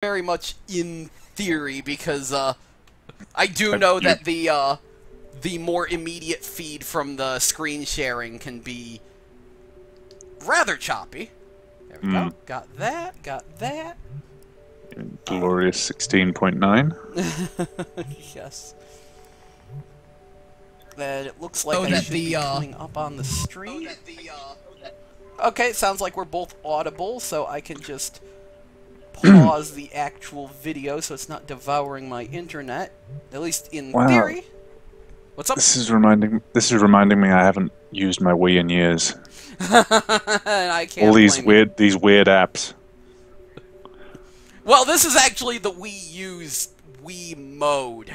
very much in theory because I do know that the more immediate feed from the screen sharing can be rather choppy. There we go. Got that. Got that. Glorious 16.9. Yes. That it looks like I should be coming up on the stream. Okay, it sounds like we're both audible, so I can just pause the actual video so it's not devouring my internet. At least in theory. What's up? This is reminding me I haven't used my Wii in years. I can't All these blame weird apps. Well, this is actually the Wii U's Wii mode.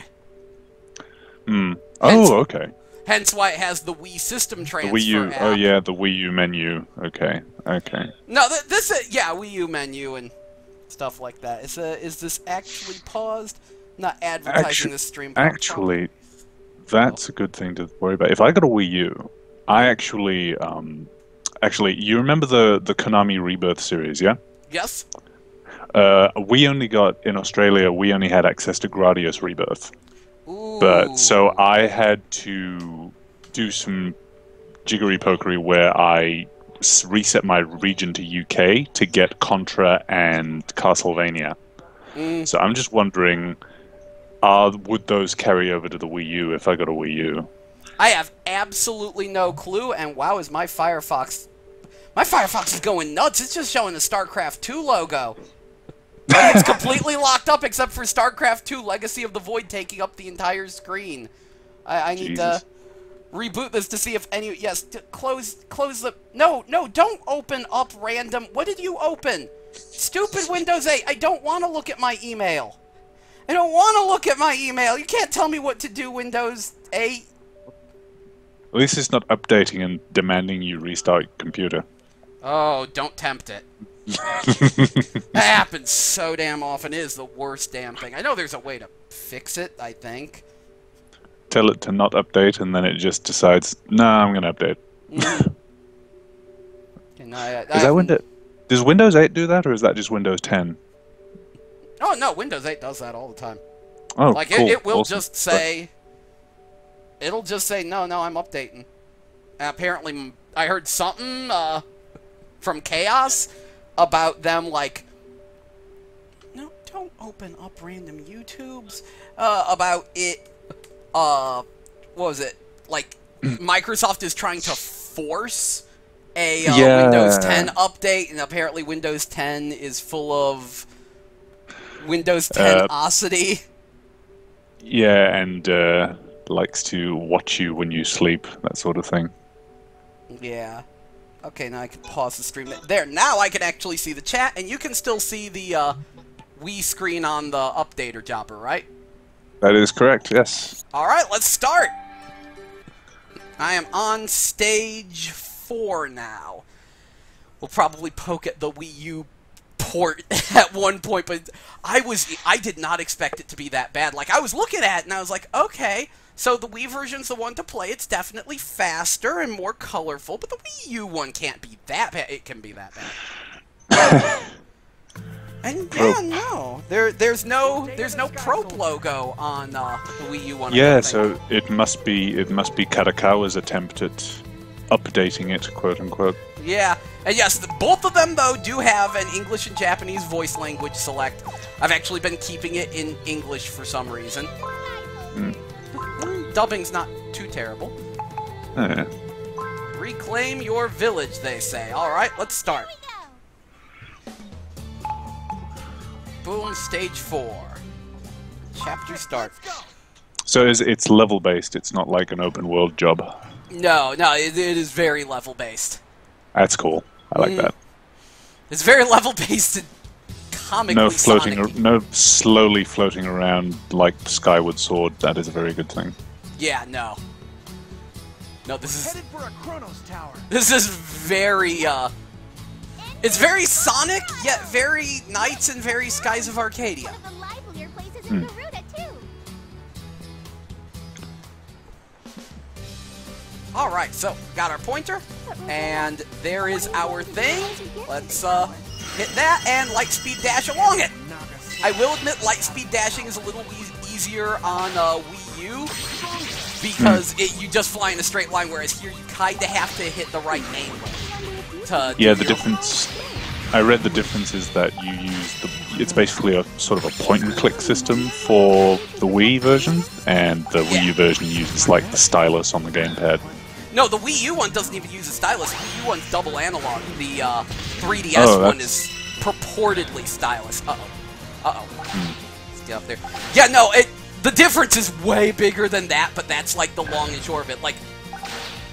Oh, okay. Hence why it has the Wii System Transfer The Wii U. app. Oh, yeah, the Wii U menu. Okay. No, this is Wii U menu and stuff like that. Is this actually paused? Not advertising this stream. Actually, that's a good thing to worry about. If I got a Wii U, I actually, you remember the Konami Rebirth series, yeah? Yes. We only got, in Australia, we only had access to Gradius Rebirth. Ooh. But, so I had to do some jiggery-pokery where I reset my region to UK to get Contra and Castlevania. So I'm just wondering, would those carry over to the Wii U if I got a Wii U? I have absolutely no clue, and wow, is my Firefox... My Firefox is going nuts. It's just showing the StarCraft 2 logo. Like, it's completely locked up except for StarCraft 2 Legacy of the Void taking up the entire screen. I need to reboot this to see if any... Yes, close the... No, don't open up random... What did you open? Stupid Windows 8. I don't want to look at my email. I don't want to look at my email. You can't tell me what to do, Windows 8. At least it's not updating and demanding you restart your computer. Oh, don't tempt it. That happens so damn often. It is the worst damn thing. I know there's a way to fix it, I think. Tell it to not update, and then it just decides, nah, I'm going to update. Does Windows 8 do that, or is that just Windows 10? Oh, no, Windows 8 does that all the time. Oh, like, cool. it will Awesome. just say... It'll just say, no, I'm updating. And apparently, I heard something from Chaos about them, like... No, don't open up random YouTubes. About it... what was it? Like, Microsoft is trying to force a Windows 10 update, and apparently Windows 10 is full of Windows 10-osity. Yeah, and likes to watch you when you sleep, that sort of thing. Yeah. Okay, now I can pause the stream. There, now I can actually see the chat, and you can still see the Wii screen on the updater jobber, right? That is correct, yes. Alright, let's start! I am on stage 4 now. We'll probably poke at the Wii U port at one point, but I did not expect it to be that bad. Like, I was looking at it, and I was like, okay, so the Wii version's the one to play. It's definitely faster and more colorful, but the Wii U one can't be that bad. It can be that bad. And yeah, no, there's no Probe logo on the Wii U one. Yeah, so it must be Kadakawa's attempt at updating it, quote unquote. Yeah, and yes, both of them though do have an English and Japanese voice language select. I've actually been keeping it in English for some reason. Dubbing's not too terrible. Reclaim your village, they say. Alright, let's start. Boom, stage 4. Chapter start. So it's level based, it's not like an open world job. No, it is very level based. That's cool. I like that. It's very level based and comically no slowly floating around like Skyward Sword. That is a very good thing. Yeah, no, this is headed for a Chronos Tower. This is very it's very Sonic, yet very Knights and very Skies of Arcadia. One of the livelier places in Garuda, too. Alright, so, got our pointer, and there is our thing. Let's hit that and Lightspeed dash along it. I will admit lightspeed dashing is a little easier on Wii U because you just fly in a straight line, whereas here you kind of have to hit the right angle. Yeah, the difference. I read the difference is that you use it's basically a sort of a point-and-click system for the Wii version, and the Wii U version uses like the stylus on the gamepad. No, the Wii U one doesn't even use a stylus. The Wii U one's double analog. The 3DS one is purportedly stylus. Let's get up there. Yeah, no, the difference is way bigger than that, but that's like the long and short of it. Like,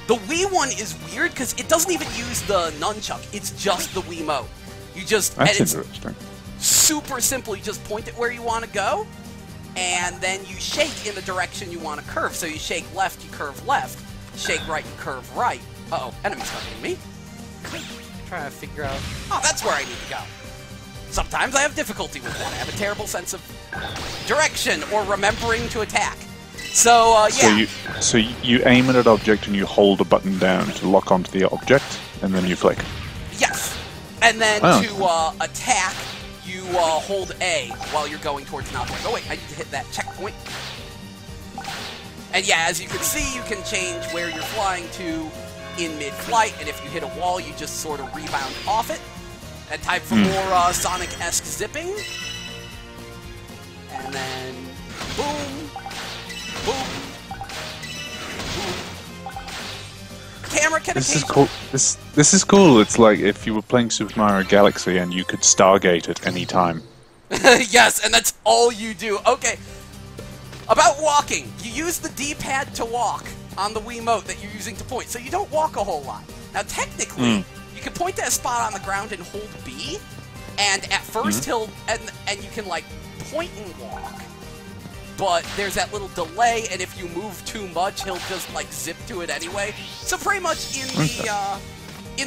the Wii one is weird because it doesn't even use the nunchuck. It's just the Wiimote. You just That's interesting. Super simple. You just point it where you want to go, and then you shake in the direction you want to curve. So you shake left, you curve left. Shake right, you curve right. Uh-oh, enemy's targeting me. Trying to figure out... Oh, that's where I need to go. Sometimes I have difficulty with that. I have a terrible sense of direction or remembering to attack. So, yeah. So you aim at an object and you hold a button down to lock onto the object, and then you flick. Yes. And then to attack, you hold A while you're going towards an object. Oh wait, I need to hit that checkpoint. And yeah, as you can see, you can change where you're flying to in mid-flight, and if you hit a wall, you just sort of rebound off it. And time for more Sonic-esque zipping. And then boom, boom, boom. Camera can This is cool. This is cool. It's like if you were playing Super Mario Galaxy and you could Stargate at any time. Yes, and that's all you do. Okay. About walking, you use the D-pad to walk on the Wiimote that you're using to point, so you don't walk a whole lot. Now, technically, you can point to a spot on the ground and hold B, and at first and you can, like, point and walk, but there's that little delay, and if you move too much, he'll just, like, zip to it anyway. So pretty much in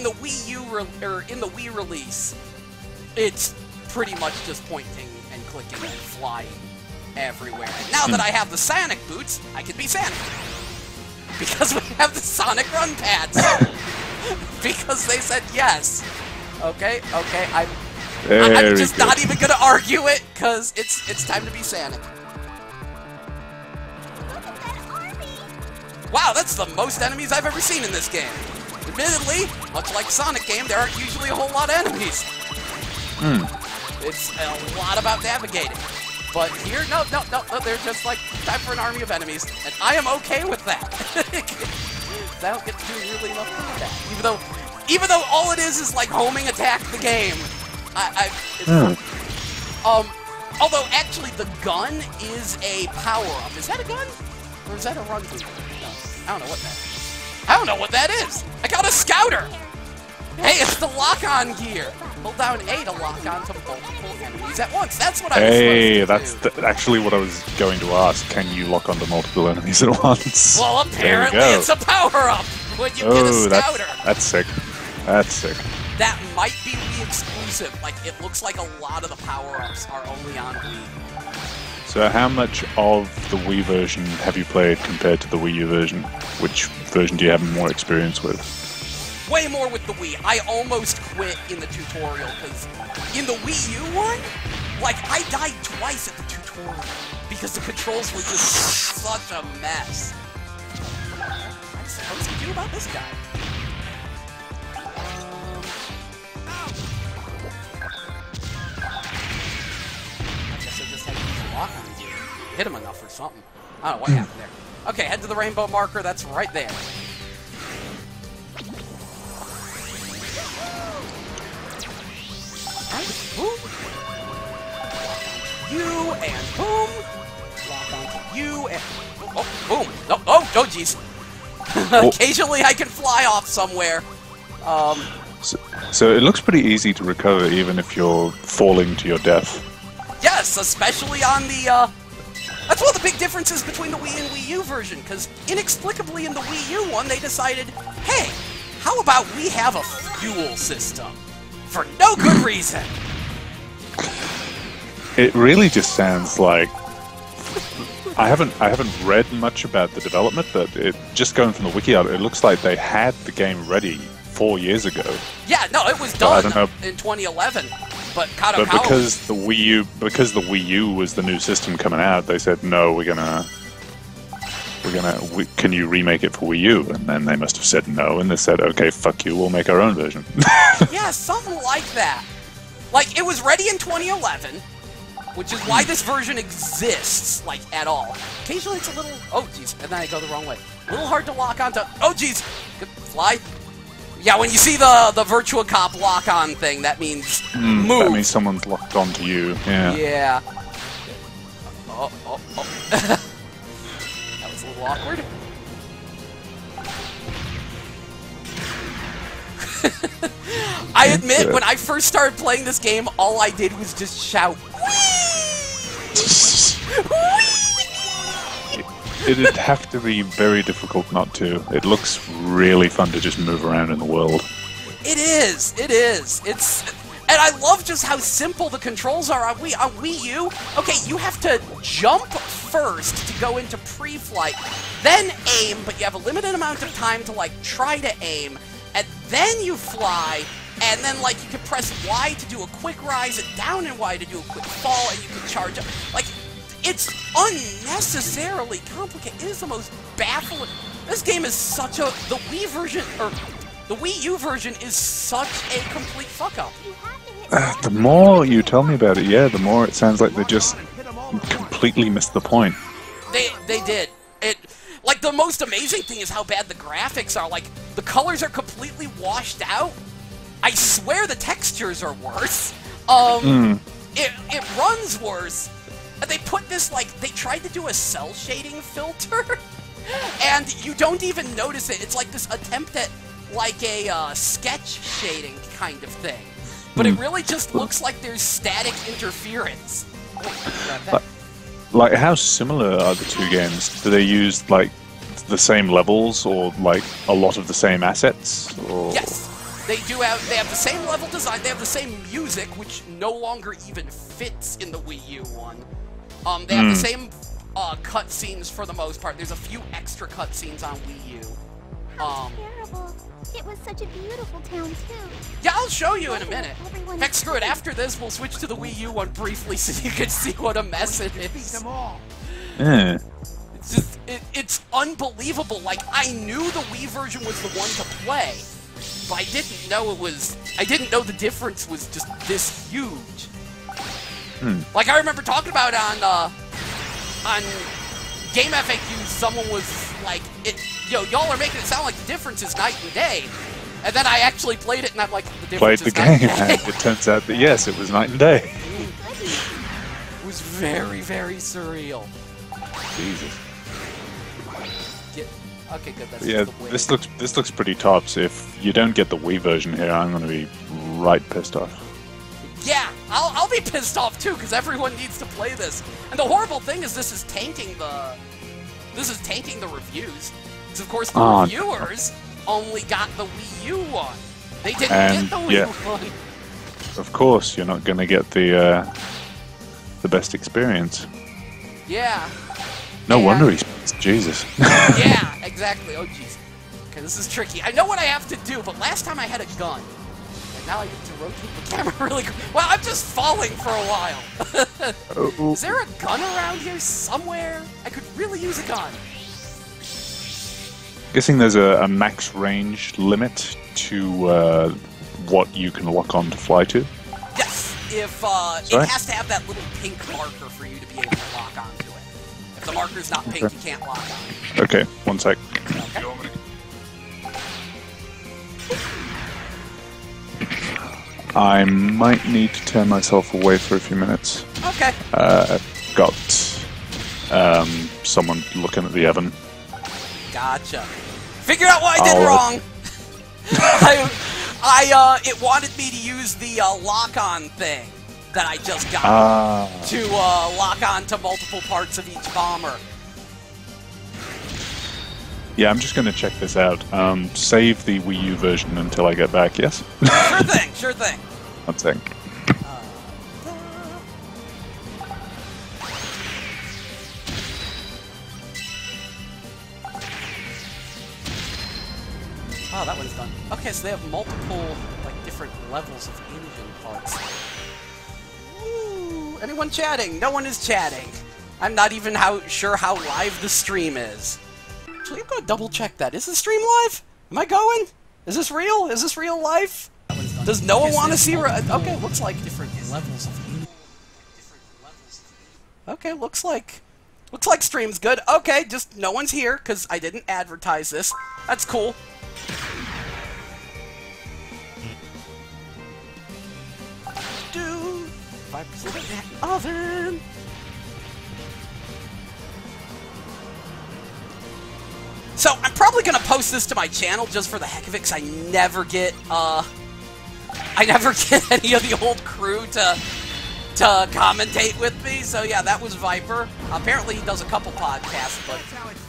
the Wii U, or in the Wii release, it's pretty much just pointing and clicking and flying everywhere. And now that I have the Sonic boots, I can be Sonic. Because we have the Sonic run pads. Because they said yes. Okay, I'm just not even gonna argue it, because it's time to be Sonic. Wow, that's the most enemies I've ever seen in this game. Admittedly, much like Sonic game, there aren't usually a whole lot of enemies. It's a lot about navigating. But here, no, they're just like, time for an army of enemies, and I am okay with that. I don't get to do really enough of that. Even though all it is like homing attack the game. Although actually the gun is a power-up. Is that a gun? Or is that a run boot? No, I don't know what that is. I don't know what that is! I got a scouter! Hey, it's the lock-on gear! Hold down A to lock on to multiple enemies at once. That's what I was supposed to do. That's actually what I was going to ask. Can you lock onto multiple enemies at once? Well, apparently it's a power-up when you get a scouter. That's sick. That's sick. That might be Wii exclusive. Like, it looks like a lot of the power-ups are only on Wii. So how much of the Wii version have you played compared to the Wii U version? Which version do you have more experience with? Way more with the Wii. I almost quit in the tutorial, because in the Wii U one, like, I died twice at the tutorial, because the controls were just such a mess. What am I supposed to do about this guy? I guess I just had to use a lock on you. Hit him enough or something. I don't know what happened there. Okay, head to the rainbow marker, that's right there. Boom. You and boom. Lock onto you and boom. Oh, jeez. Occasionally I can fly off somewhere. So it looks pretty easy to recover even if you're falling to your death. Yes, especially on the that's one of the big differences between the Wii and Wii U version, because inexplicably in the Wii U one they decided, hey, how about we have a fuel system? For no good reason. It really just sounds like I haven't read much about the development, but just going from the wiki art, it looks like they had the game ready 4 years ago. Yeah, no, it was done in 2011. But But Kadokawa... because the Wii U was the new system coming out, they said no, can you remake it for Wii U? And then they must have said no, and they said, okay, fuck you, we'll make our own version. Yeah, something like that. Like, it was ready in 2011, which is why this version exists, like, at all. Occasionally it's a little... Oh, jeez, and then I go the wrong way. A little hard to lock onto... Oh, jeez! Good fly. Yeah, when you see the Virtua Cop lock-on thing, that means move. That means someone's locked onto you, yeah. Yeah. Oh. That was a little awkward. I admit, when I first started playing this game, all I did was just shout, It'd have to be very difficult not to. It looks really fun to just move around in the world. It is. And I love just how simple the controls are on Wii U. Okay, you have to jump first to go into pre-flight, then aim, but you have a limited amount of time to, like, try to aim, and then you fly, and then, like, you can press Y to do a quick rise, and down and Y to do a quick fall, and you can charge up. Like, it's unnecessarily complicated. It is the most baffling... This game is such a... The Wii version, or... The Wii U version is such a complete fuck-up. The more you tell me about it, yeah, the more it sounds like they just completely missed the point. They did. Like, the most amazing thing is how bad the graphics are. Like, the colors are completely washed out. I swear the textures are worse. It runs worse. And they put this, like, they tried to do a cell shading filter, and you don't even notice it. It's like this attempt at, like, a sketch shading kind of thing. But it really just looks like there's static interference. Like, how similar are the two games? Do they use, like, the same levels, or, like, a lot of the same assets? Or... Yes, they do have. They have the same level design. They have the same music, which no longer even fits in the Wii U one. They have the same cutscenes for the most part. There's a few extra cutscenes on Wii U. Terrible. It was such a beautiful town, too. Yeah, I'll show you in a minute. Heck, screw it. After this, we'll switch to the Wii U one briefly so you can see what a mess it is. Yeah. It's just, it's unbelievable. Like, I knew the Wii version was the one to play, but I didn't know it was... I didn't know the difference was just this huge. Like, I remember talking about on Game FAQ, someone was like, y'all are making it sound like the difference is night and day. And then I actually played it, and I'm like, the difference is night and day. And it turns out that, yes, it was night and day. It was very, very surreal. Jesus. Okay, good. That's Yeah, just the this looks pretty tops. If you don't get the Wii version here, I'm going to be right pissed off. Yeah, I'll be pissed off too, because everyone needs to play this. And the horrible thing is this is tainting the reviews. Because of course the reviewers only got the Wii U one. They didn't get the Wii one. Of course, you're not going to get the best experience. Yeah. No wonder he's Jesus. Yeah, exactly. Oh jeez. Okay, this is tricky. I know what I have to do, but last time I had a gun. Now I get to rotate the camera really quick. Well, I'm just falling for a while. Is there a gun around here somewhere? I could really use a gun. Guessing there's a max range limit to what you can lock on to fly to? Yes, if it has to have that little pink marker for you to be able to lock onto it. If the marker's not pink, you can't lock on. Okay, one sec. Okay. I might need to turn myself away for a few minutes. Okay. I've got someone looking at the oven. Gotcha. Figured out what I did wrong. It wanted me to use the lock-on thing that I just got to lock on to multiple parts of each bomber. Yeah, I'm just going to check this out. Save the Wii U version until I get back, yes? Sure thing, sure thing. One sec. Oh, that one's done. Okay, so they have multiple, like, different levels of engine parts. Anyone chatting? No one is chatting. I'm not even sure how live the stream is. Actually, I'm gonna double check that. Is the stream live? Am I going? Is this real? Is this real life? Does no one want to see? Okay, looks like different levels of. Okay, looks like stream's good. Okay, just no one's here because I didn't advertise this. That's cool. Do 5% oven. So I'm probably gonna post this to my channel just for the heck of it, because I never get any of the old crew to commentate with me. So yeah, that was Viper. Apparently he does a couple podcasts, but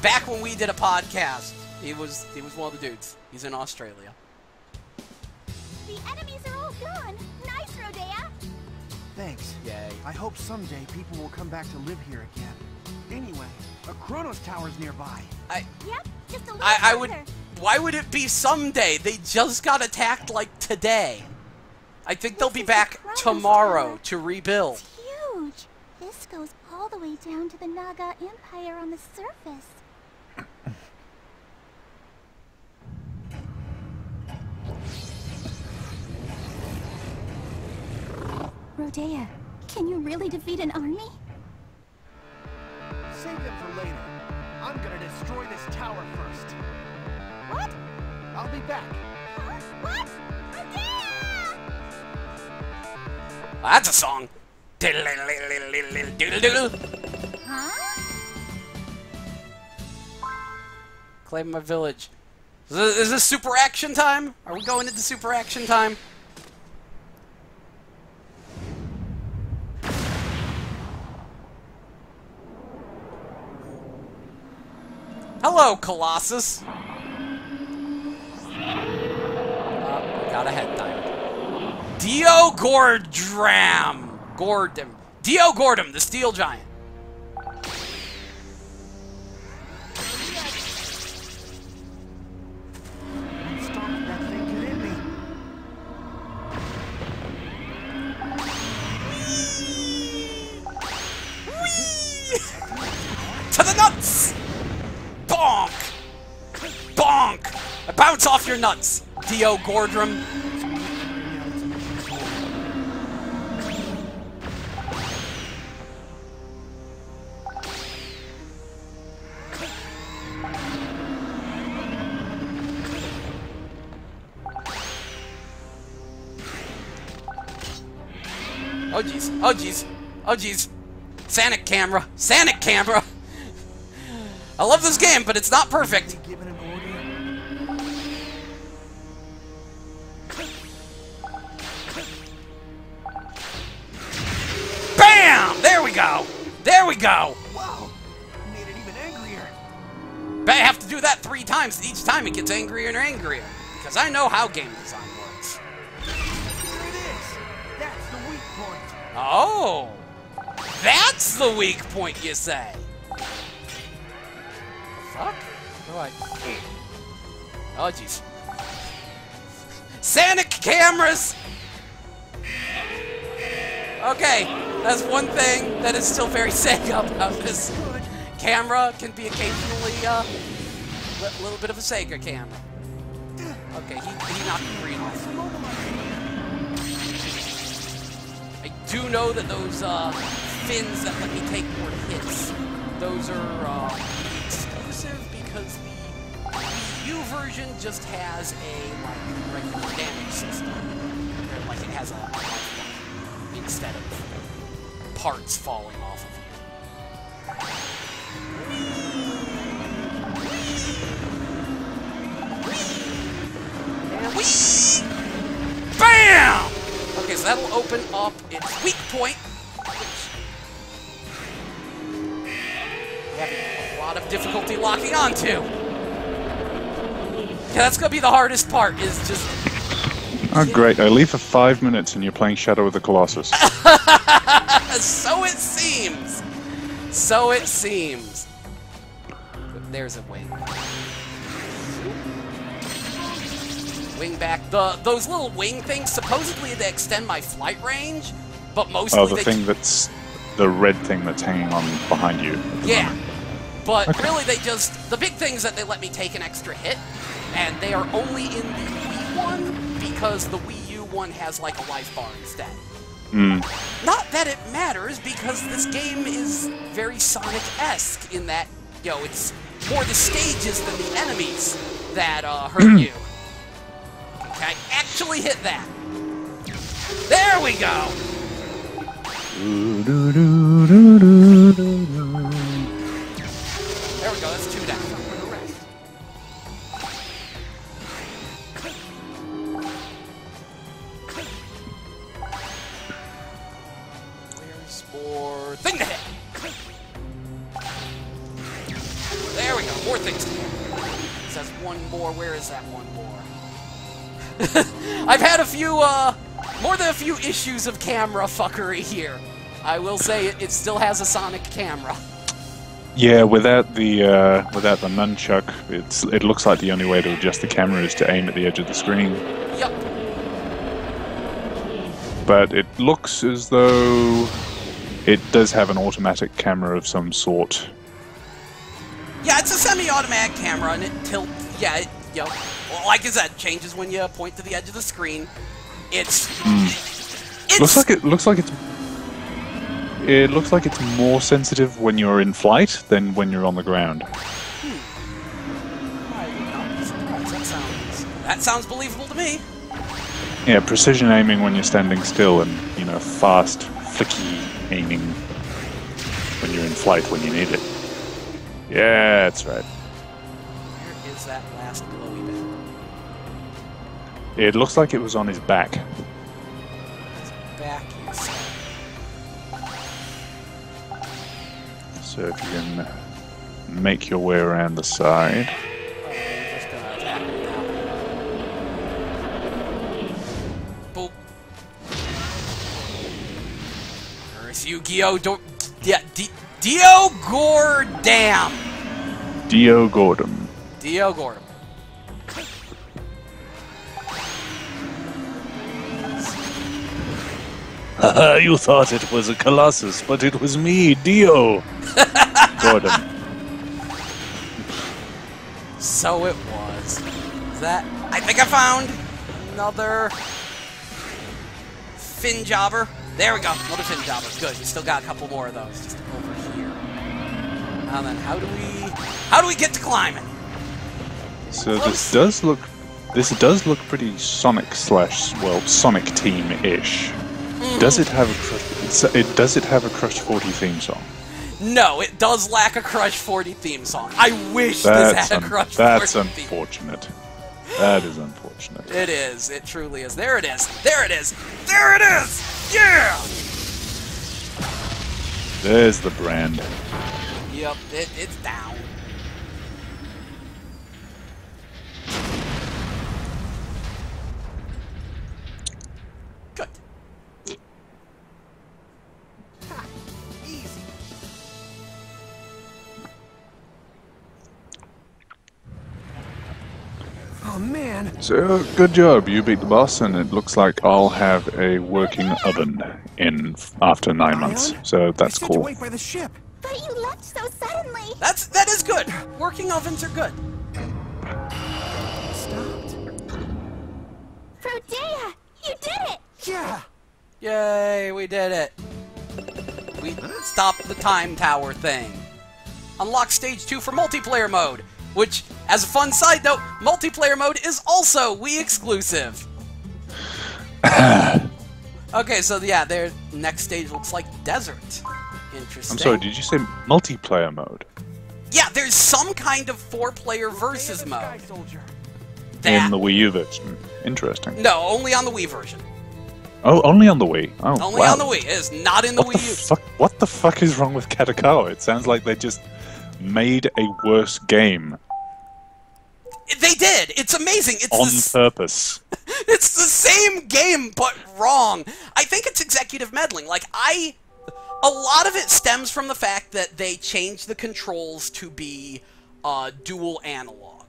back when we did a podcast, he was one of the dudes. He's in Australia. The enemies are all gone. Nice, Rodea. Thanks. Yay. I hope someday people will come back to live here again. Anyway, a Kronos Tower's nearby. Yep, just a little I would. further. Why would it be someday? They just got attacked like today. I think they'll be back tomorrow to rebuild. It's huge. This goes all the way down to the Naga Empire on the surface. Rodea, can you really defeat an army? Save them for later. I'm gonna destroy this tower first. What? I'll be back. Huh? What? Rodea! That's a song. Huh? Claim my village. Is this super action time? Are we going into super action time? Hello, Colossus. Got a head timer. Dio Gordam, the Steel Giant. Stop it, that thing can hit me. To the nuts! Bonk! Bonk! I bounce off your nuts, Dio Gordram. Oh jeez, oh jeez, oh jeez. Sanic camera, Sanic camera! I love this game, but it's not perfect. Given an order. BAM! There we go! There we go! Wow! Made it even angrier. But I have to do that 3 times. Each time it gets angrier and angrier. Because I know how game design works. Here it is. That's the weak point. Oh! That's the weak point, you say? Fuck? What do I... Oh, jeez. Sanic cameras! Okay, that's one thing that is still very Sega about this. Camera can be occasionally, a little bit of a Sega camera. Okay, he knocked the green off. I do know that those, fins that let me take more hits, those are, exclusive because the Wii U version just has a, like, regular damage system. Or, like, it has a lifeline instead of parts falling off of you. Whee! Bam! Okay, so that'll open up its weak point, which we have a lot of difficulty locking onto. Yeah, that's gonna be the hardest part, is just... Oh, great. I leave for 5 minutes and you're playing Shadow of the Colossus. So it seems! So it seems. There's a wing. Wing back. Those little wing things, supposedly they extend my flight range, but mostly Oh, the thing that's the red thing that's hanging on behind you. Yeah. But really, the big thing is that they let me take an extra hit, and they are only in the Wii one because the Wii U one has like a life bar instead. Not that it matters, because this game is very Sonic-esque in that, you know, it's more the stages than the enemies that hurt you. Okay, actually hit that. There we go! There we go, that's 2 down. Where's more thing to hit? There we go, more things to hit. It says one more, where is that one more? I've had a few, more than a few issues of camera fuckery here. I will say it still has a Sonic camera. Yeah, without the nunchuck, it looks like the only way to adjust the camera is to aim at the edge of the screen. Yep. But it looks as though it does have an automatic camera of some sort. Yeah, it's a semi-automatic camera, and it tilts. Yeah, well, like I said, changes when you point to the edge of the screen. It looks like it's more sensitive when you're in flight than when you're on the ground. I would not be surprised. That sounds believable to me. Yeah, precision aiming when you're standing still, and fast, flicky aiming when you're in flight when you need it. Yeah, that's right. Where is that last glowy bit? It looks like it was on his back. His back, you say? So if you can make your way around the side. I'm just gonna attack him now. Boop. Curse you, Dio. Dio Gordam. Dio Gordon. Dio Gordon. Haha, you thought it was a Colossus, but it was me, Dio. Gordon. So it was. I think I found another fin jobber. There we go, another fin jobber. Good, we still got a couple more of those just over here. And then how do we get to climbing? So this does look pretty Sonic Team-ish. Does it have a Crush 40 theme song? No, it does lack a Crush 40 theme song. I wish this had a Crush 40 That's theme. unfortunate. That is unfortunate. It is. It truly is. There it is. There it is. There it is! Yeah! There's the brand. Yep, it's down. Good. Ha, easy. Oh man. So, good job. You beat the boss, and it looks like I'll have a working oven after 9 months. So that's I said cool. to wait by the ship. But you left so suddenly. That is good. Working ovens are good. Stopped. Rodea, you did it. Yeah. Yay, we did it. We stopped the time tower thing. Unlock stage 2 for multiplayer mode, which, as a fun side note, multiplayer mode is also Wii exclusive. Okay, so yeah, their next stage looks like desert. Interesting. I'm sorry, did you say multiplayer mode? Yeah, there's some kind of 4-player versus Sky mode. Soldier. In the Wii U version. Interesting. No, only on the Wii version. Oh, only on the Wii. Oh, Only wow. on the Wii. It is not in the What Wii the U. fuck? What the fuck is wrong with Kadokawa? It sounds like they just made a worse game They did. It's amazing. It's on purpose. It's the same game, but wrong. I think it's executive meddling. A lot of it stems from the fact that they changed the controls to be dual analog.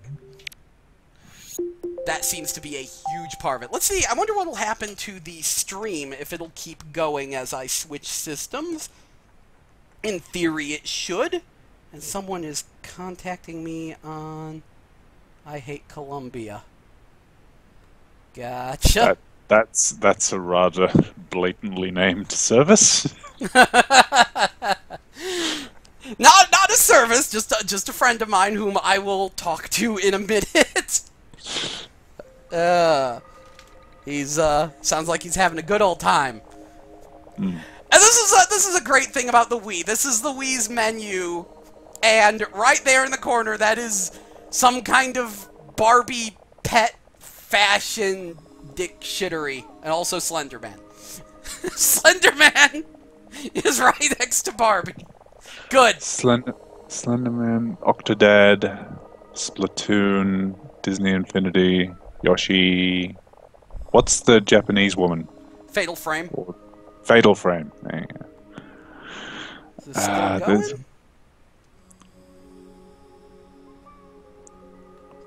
That seems to be a huge part of it. Let's see. I wonder what will happen to the stream if it'll keep going as I switch systems. In theory, it should. And someone is contacting me on... I hate Columbia. Gotcha. That's a rather blatantly named service. Not a service, just a friend of mine whom I will talk to in a minute. He's sounds like he's having a good old time. And this is a great thing about the Wii. This is the Wii's menu, and right there in the corner, that is some kind of Barbie pet fashion dictionary, and also Slenderman. Slenderman is right next to Barbie. Good. Slenderman, Octodad, Splatoon, Disney Infinity, Yoshi. What's the Japanese woman? Fatal Frame. Fatal Frame. There you go. Is this still going?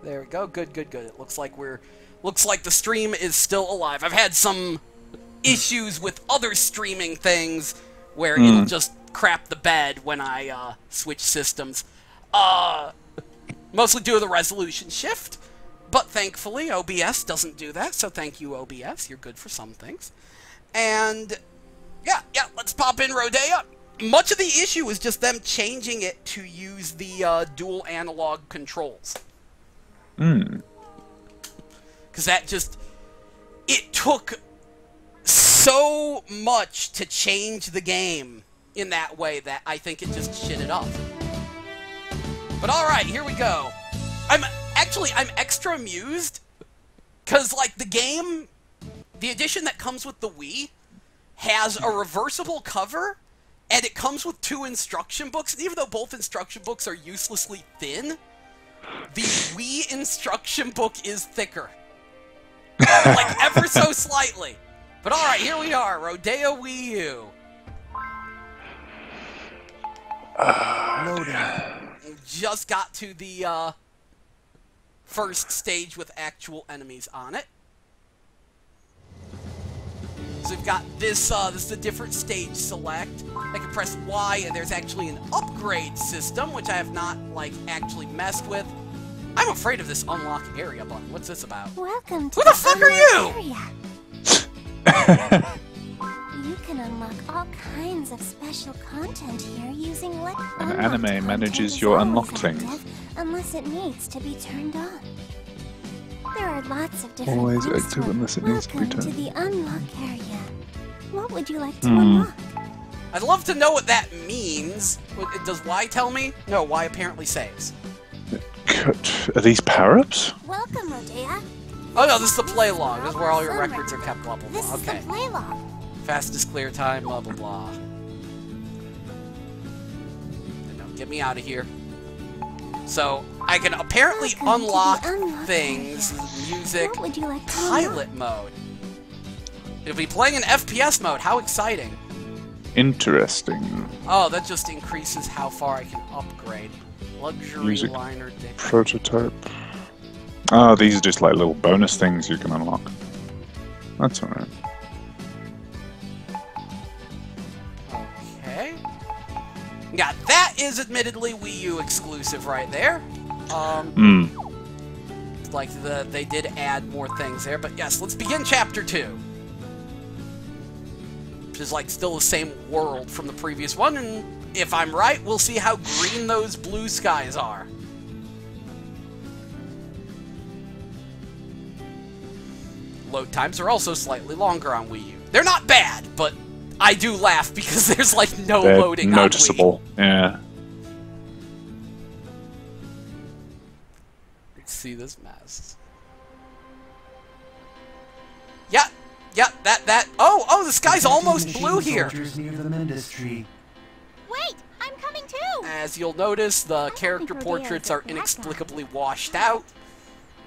There we go. Good, good, good. It looks like the stream is still alive. I've had some issues with other streaming things where it'll just crap the bed when I switch systems. Mostly due to the resolution shift, but thankfully OBS doesn't do that, so thank you OBS, you're good for some things. And yeah, let's pop in Rodea. Much of the issue is just them changing it to use the dual analog controls. Because that it took so much to change the game in that way that I think it just shitted up. But alright, here we go. I'm extra amused, because, like, the edition that comes with the Wii has a reversible cover, and it comes with 2 instruction books, and even though both instruction books are uselessly thin, the Wii instruction book is thicker. Like, ever so slightly. But alright, here we are, Rodea Wii U. Loading. Just got to the first stage with actual enemies on it. So we've got this, this is a different stage select. I can press Y and there's actually an upgrade system, which I have not, like, actually messed with. I'm afraid of this unlock area button. What's this about? Welcome to Who the fuck are you? Area. You can unlock all kinds of special content here using what An unlocked anime content manages is your always unlocked things. active Unless it needs to be turned on. There are lots of different Always things active to unless it needs to be Welcome turned. to the unlock area. What would you like to unlock? I'd love to know what that means. Does Y tell me? No, Y apparently saves. Are these power-ups? Welcome, Rodea. Oh no, this is the play log. This is where all your records are kept, blah blah This blah. is Okay. the play log. Fastest clear time, blah blah blah. No, get me out of here. So, I can apparently Welcome to the unlock unlock things, area. music, What would you like to pilot mode. It'll be playing in FPS mode, how exciting. Interesting. Oh, that just increases how far I can upgrade. Luxury Music. liner dick. Prototype. Oh, these are just like little bonus things you can unlock. That's alright. Okay. Yeah, that is admittedly Wii U exclusive right there. Like they did add more things there, but yes, let's begin chapter 2. Which is like still the same world from the previous one, and if I'm right, we'll see how green those blue skies are. Load times are also slightly longer on Wii U. They're not bad, but I do laugh because there's like no They're loading noticeable. on Wii. Yeah. Let's see this mess. Yeah, oh, the sky's almost blue here. Near the Mendes tree. Wait, I'm coming too. As you'll notice, the character think Rodeo portraits is a are bad guy. inexplicably washed out.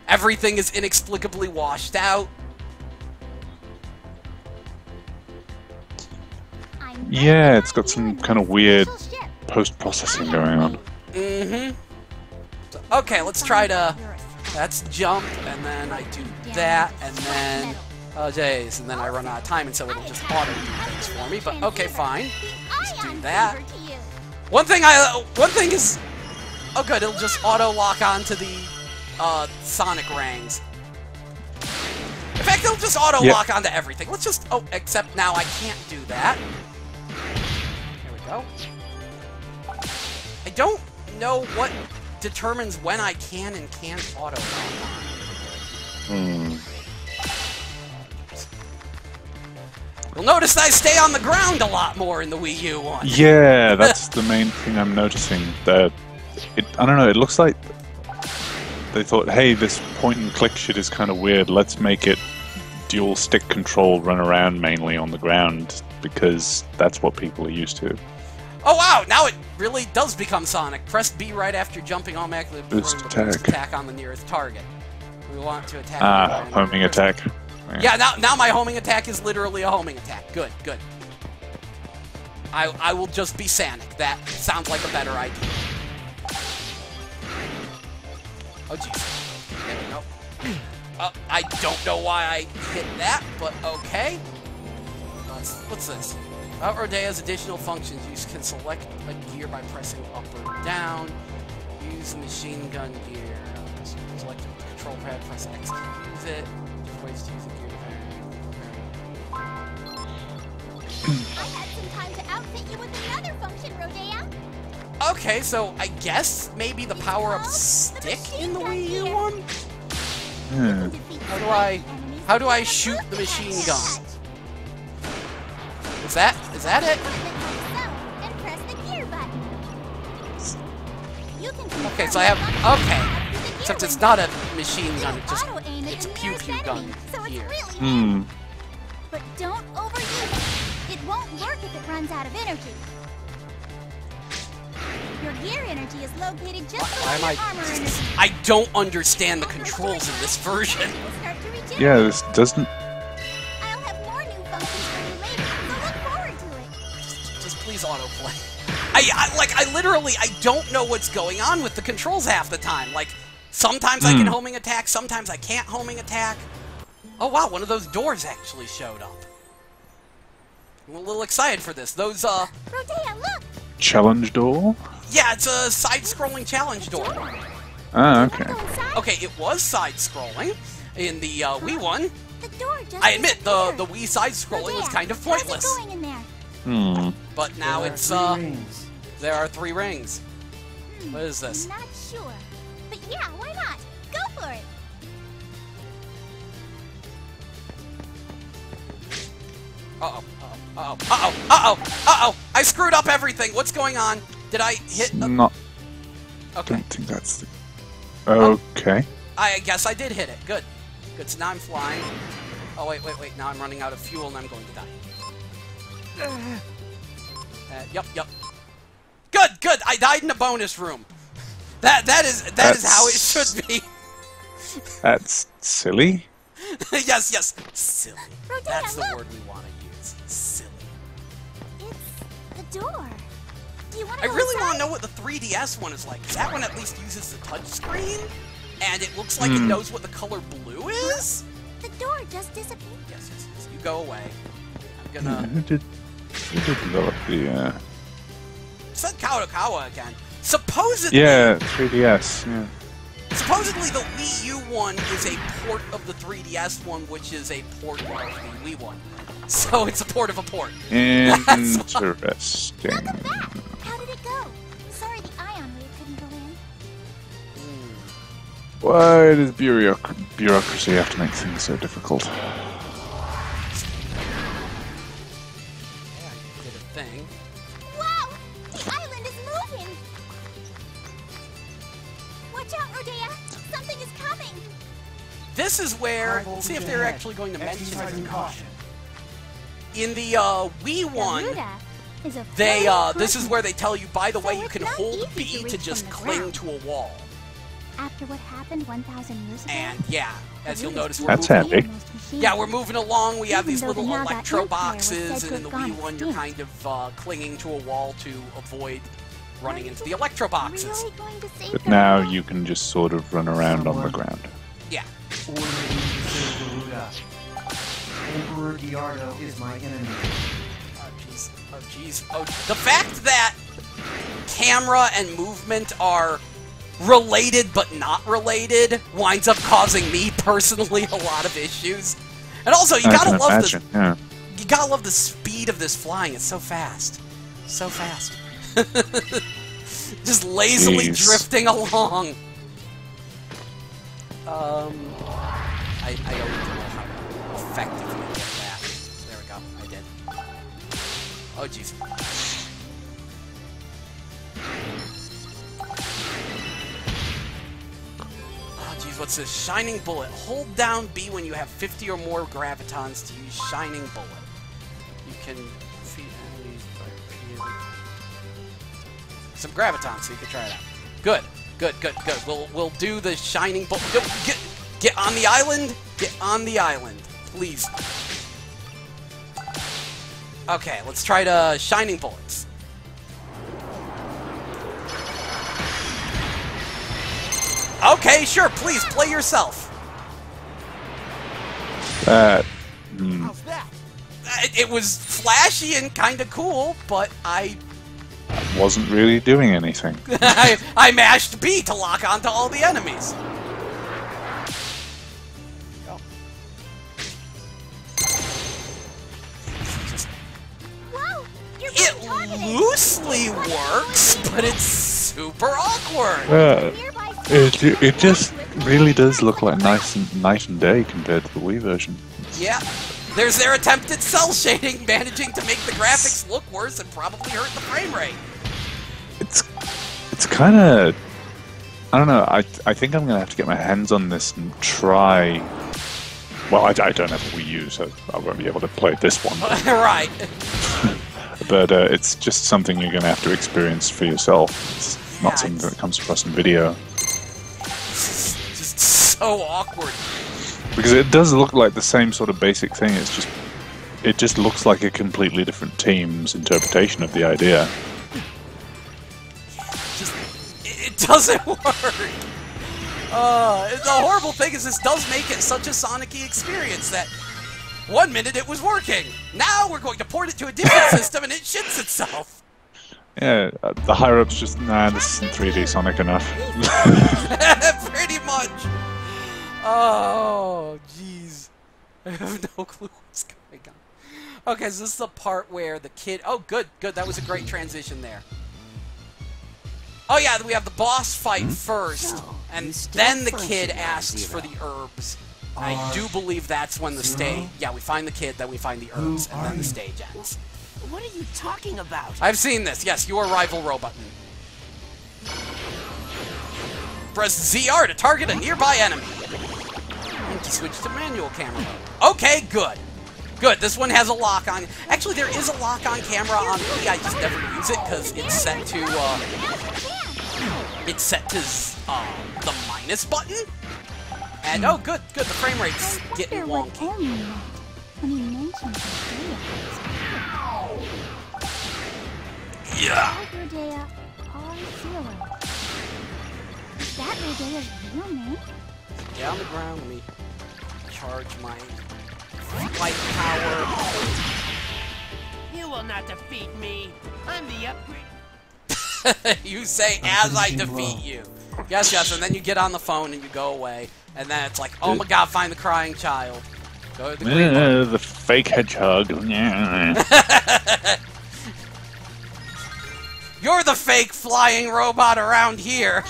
Everything is inexplicably washed out. Yeah, it's got some kind of weird post-processing going on. Mm-hmm. So, okay, let's try to... That's jump, and then I do that, and then... Oh, jeez, and then I run out of time, and so it'll just auto do things for me, but okay, fine. Let's do that. One thing is, oh good, it'll just auto lock onto the Sonic rings. In fact, it'll just auto lock onto everything. Let's just, oh, except now I can't do that. There we go. I don't know what determines when I can and can't auto lock on. You'll notice that I stay on the ground a lot more in the Wii U one. Yeah, that's the main thing I'm noticing. That I don't know. It looks like they thought, hey, this point and click shit is kind of weird. Let's make it dual stick control, run around mainly on the ground because that's what people are used to. Oh wow! Now it really does become Sonic. Press B right after jumping automatically. Boost attack on the nearest target. We want to attack. Homing attack. Yeah, now my homing attack is literally a homing attack. Good, good. I will just be Sonic. That sounds like a better idea. Oh jeez. There we go. I don't know why I hit that, but okay. What's this? Rodea's additional functions. You can select a gear by pressing up or down. Use the machine gun gear. Select the control pad, press X to use it. Ways to use the gear. I had some time to outfit you with another function, Rodea. Okay, so I guess maybe the power-up stick in the Wii U one? How do I shoot the machine gun? Is that it? And press the gear button. Okay, so I have except it's not a machine gun, it's a pew-pew gun here. But don't overuse it. It won't work if it runs out of energy. Your gear energy is located just below your armor energy. I don't understand the controls in this version. Yeah, this doesn't. I'll have more new functions for you later, so look forward to it. Just please autoplay. I literally, I don't know what's going on with the controls half the time. Like, sometimes I can homing attack, sometimes I can't homing attack. Oh wow, one of those doors actually showed up. I'm a little excited for this. Those, Rodea, look! Challenge door? Yeah, it's a side-scrolling challenge door. Ah, okay. Okay, it was side-scrolling in the Wii one. The door just I admit, the Wii side-scrolling was kind of pointless. How's it going in there? But now it's, there are 3 rings. What is this? Not sure. But yeah, why not? Go for it! Uh-oh. I screwed up everything. What's going on? Did I hit the... Not. Okay. Don't think that's the. Okay. I guess I did hit it. Good. Good, so now I'm flying. Oh, wait. Now I'm running out of fuel and I'm going to die. Yep. Good. I died in a bonus room. That is how it should be. That's silly. yes. Silly. Rodea, That's the look. word we want to use. Silly. It's the door. Do you want I to really want to know what the 3DS one is like. 'Cause that one at least uses the touchscreen, and it looks like it knows what the color blue is. The door just disappeared. Yes. You go away. I'm gonna. Who did develop the? Said Kadokawa again. Supposedly. Yeah, 3DS. Yeah. Supposedly the Wii U one is a port of the 3DS one, which is a port of the Wii one. So it's a port of a port. Interesting. Welcome back. How did it go? Sorry the ion wave couldn't go in. Why does bureaucracy have to make things so difficult? Yeah, you did a thing. Wow! The island is moving! Watch out, Rodea! Something is coming! This is where, let's see if they're actually going to mention it. In the Wii one, Garuda is a they flying this is presence. where they tell you, by the way, So you it's can not hold easy B to to reach just from the cling ground. to a wall. After what happened 1,000 years ago. And yeah, as you'll Garuda's notice, That's we're moving. handy. Yeah, we're moving along. We have Even these though the little Naga electro Empire was boxes, said and in to the have Wii gone one, you're kind extinct. of clinging to a wall to avoid running into the electro boxes. Really going to save But now Garuda? you can just sort of run around on the ground. Yeah. Emperor Diardo is my enemy. Oh jeez. Oh, the fact that camera and movement are related but not related winds up causing me personally a lot of issues. And also, you gotta love this. Yeah. You gotta love the speed of this flying. It's so fast, so fast. Just lazily drifting along. I don't know how effectively get that. There we go. I did. Oh jeez. Oh jeez, what's this? Shining Bullet. Hold down B when you have 50 or more gravitons to use Shining Bullet. You can defeat enemies by some gravitons, so you can try it out. Good, good, good, good. We'll do the Shining Bullet. Get on the island. Get on the island, please. Okay, let's try to Shining Bullets. Okay, sure, please, play yourself. How's that? It was flashy and kind of cool, but I wasn't really doing anything. I mashed B to lock onto all the enemies. Whoa! You're It being targeted. loosely works, but it's super awkward. Nearby It just really does look like night and day compared to the Wii version. Yeah. There's their attempt at cell shading, managing to make the graphics look worse and probably hurt the frame rate. It's kind of, I don't know. I think I'm gonna have to get my hands on this and try. Well, I don't have a Wii U, so I won't be able to play this one. Right. But it's just something you're gonna have to experience for yourself. It's not something that comes across in video. Just so awkward. Because it does look like the same sort of basic thing. It just looks like a completely different team's interpretation of the idea. It doesn't work. The horrible thing is this does make it such a Sonic-y experience that 1 minute it was working. Now we're going to port it to a different system and it shits itself. Yeah, the higher-ups just, nah, this isn't 3D Sonic enough. Pretty much. Oh, jeez. I have no clue what's going on. Okay, so this is the part where the kid... Oh, good, good. That was a great transition there. Oh, yeah, we have the boss fight first, and then the kid asks for the herbs. I do believe that's when the stage... Yeah, we find the kid, then we find the herbs, and then the stage ends. What are you talking about? I've seen this. Yes, your rival row button. Press ZR to target a nearby enemy. And to switch to manual camera mode. Okay, good. Good, this one has a lock on. Actually, there is a lock on camera on Wii. I just never use it because it's set to, the minus button. And, oh, good, good, the frame rate's getting what wonky. Elmi meant when he mentioned Rodea. Yeah. Rodea R0. Is that Rodea's real name? Get on the ground, let me charge my flight power. You will not defeat me. I'm the upgrade. You say as I defeat you. Yes, yes, and then you get on the phone and you go away. And then it's like, oh my god, find the crying child. Go to the green one. The fake hedgehog. You're the fake flying robot around here.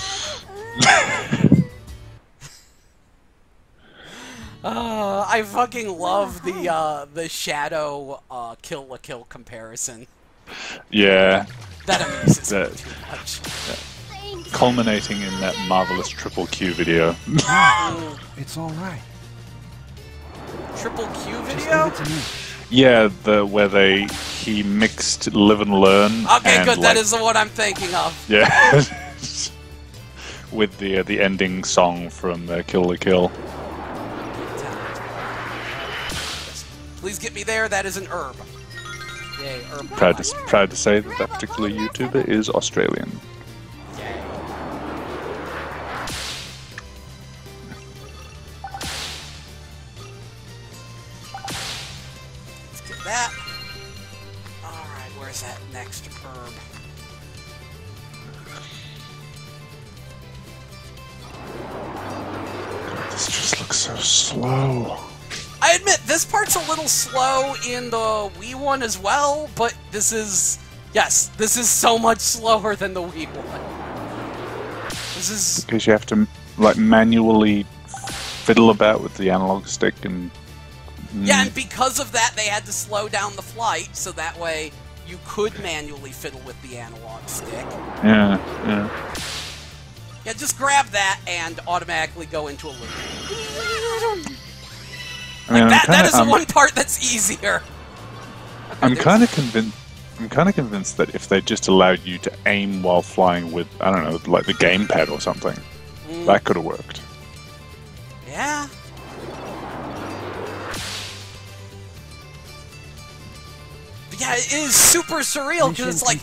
I fucking love the Shadow Kill la Kill comparison. Yeah. That amuses me too much. Culminating in that marvelous Triple Q video. It's all right. Triple Q Just video? leave it to me. Yeah, where he mixed Live and Learn. Okay, and good. like, That is the one I'm thinking of. Yeah. With the ending song from Kill la Kill. Please get me there. That is an herb. Yay, herb. Proud to say that that particular YouTuber is Australian. Yay. Let's get that. Alright, where's that next herb? looks so slow. I admit, this part's a little slow in the Wii one as well, but this is... Yes, this is so much slower than the Wii one. This is... Because you have to, like, manually fiddle about with the analog stick and... Yeah, and because of that, they had to slow down the flight, so that way you could manually fiddle with the analog stick. Yeah. Yeah, just grab that and automatically go into a loop. I mean, that is the one part that's easier. I'm kind of convinced that if they just allowed you to aim while flying with, I don't know, like the gamepad or something, that could have worked. Yeah. But yeah, it is super surreal because it's like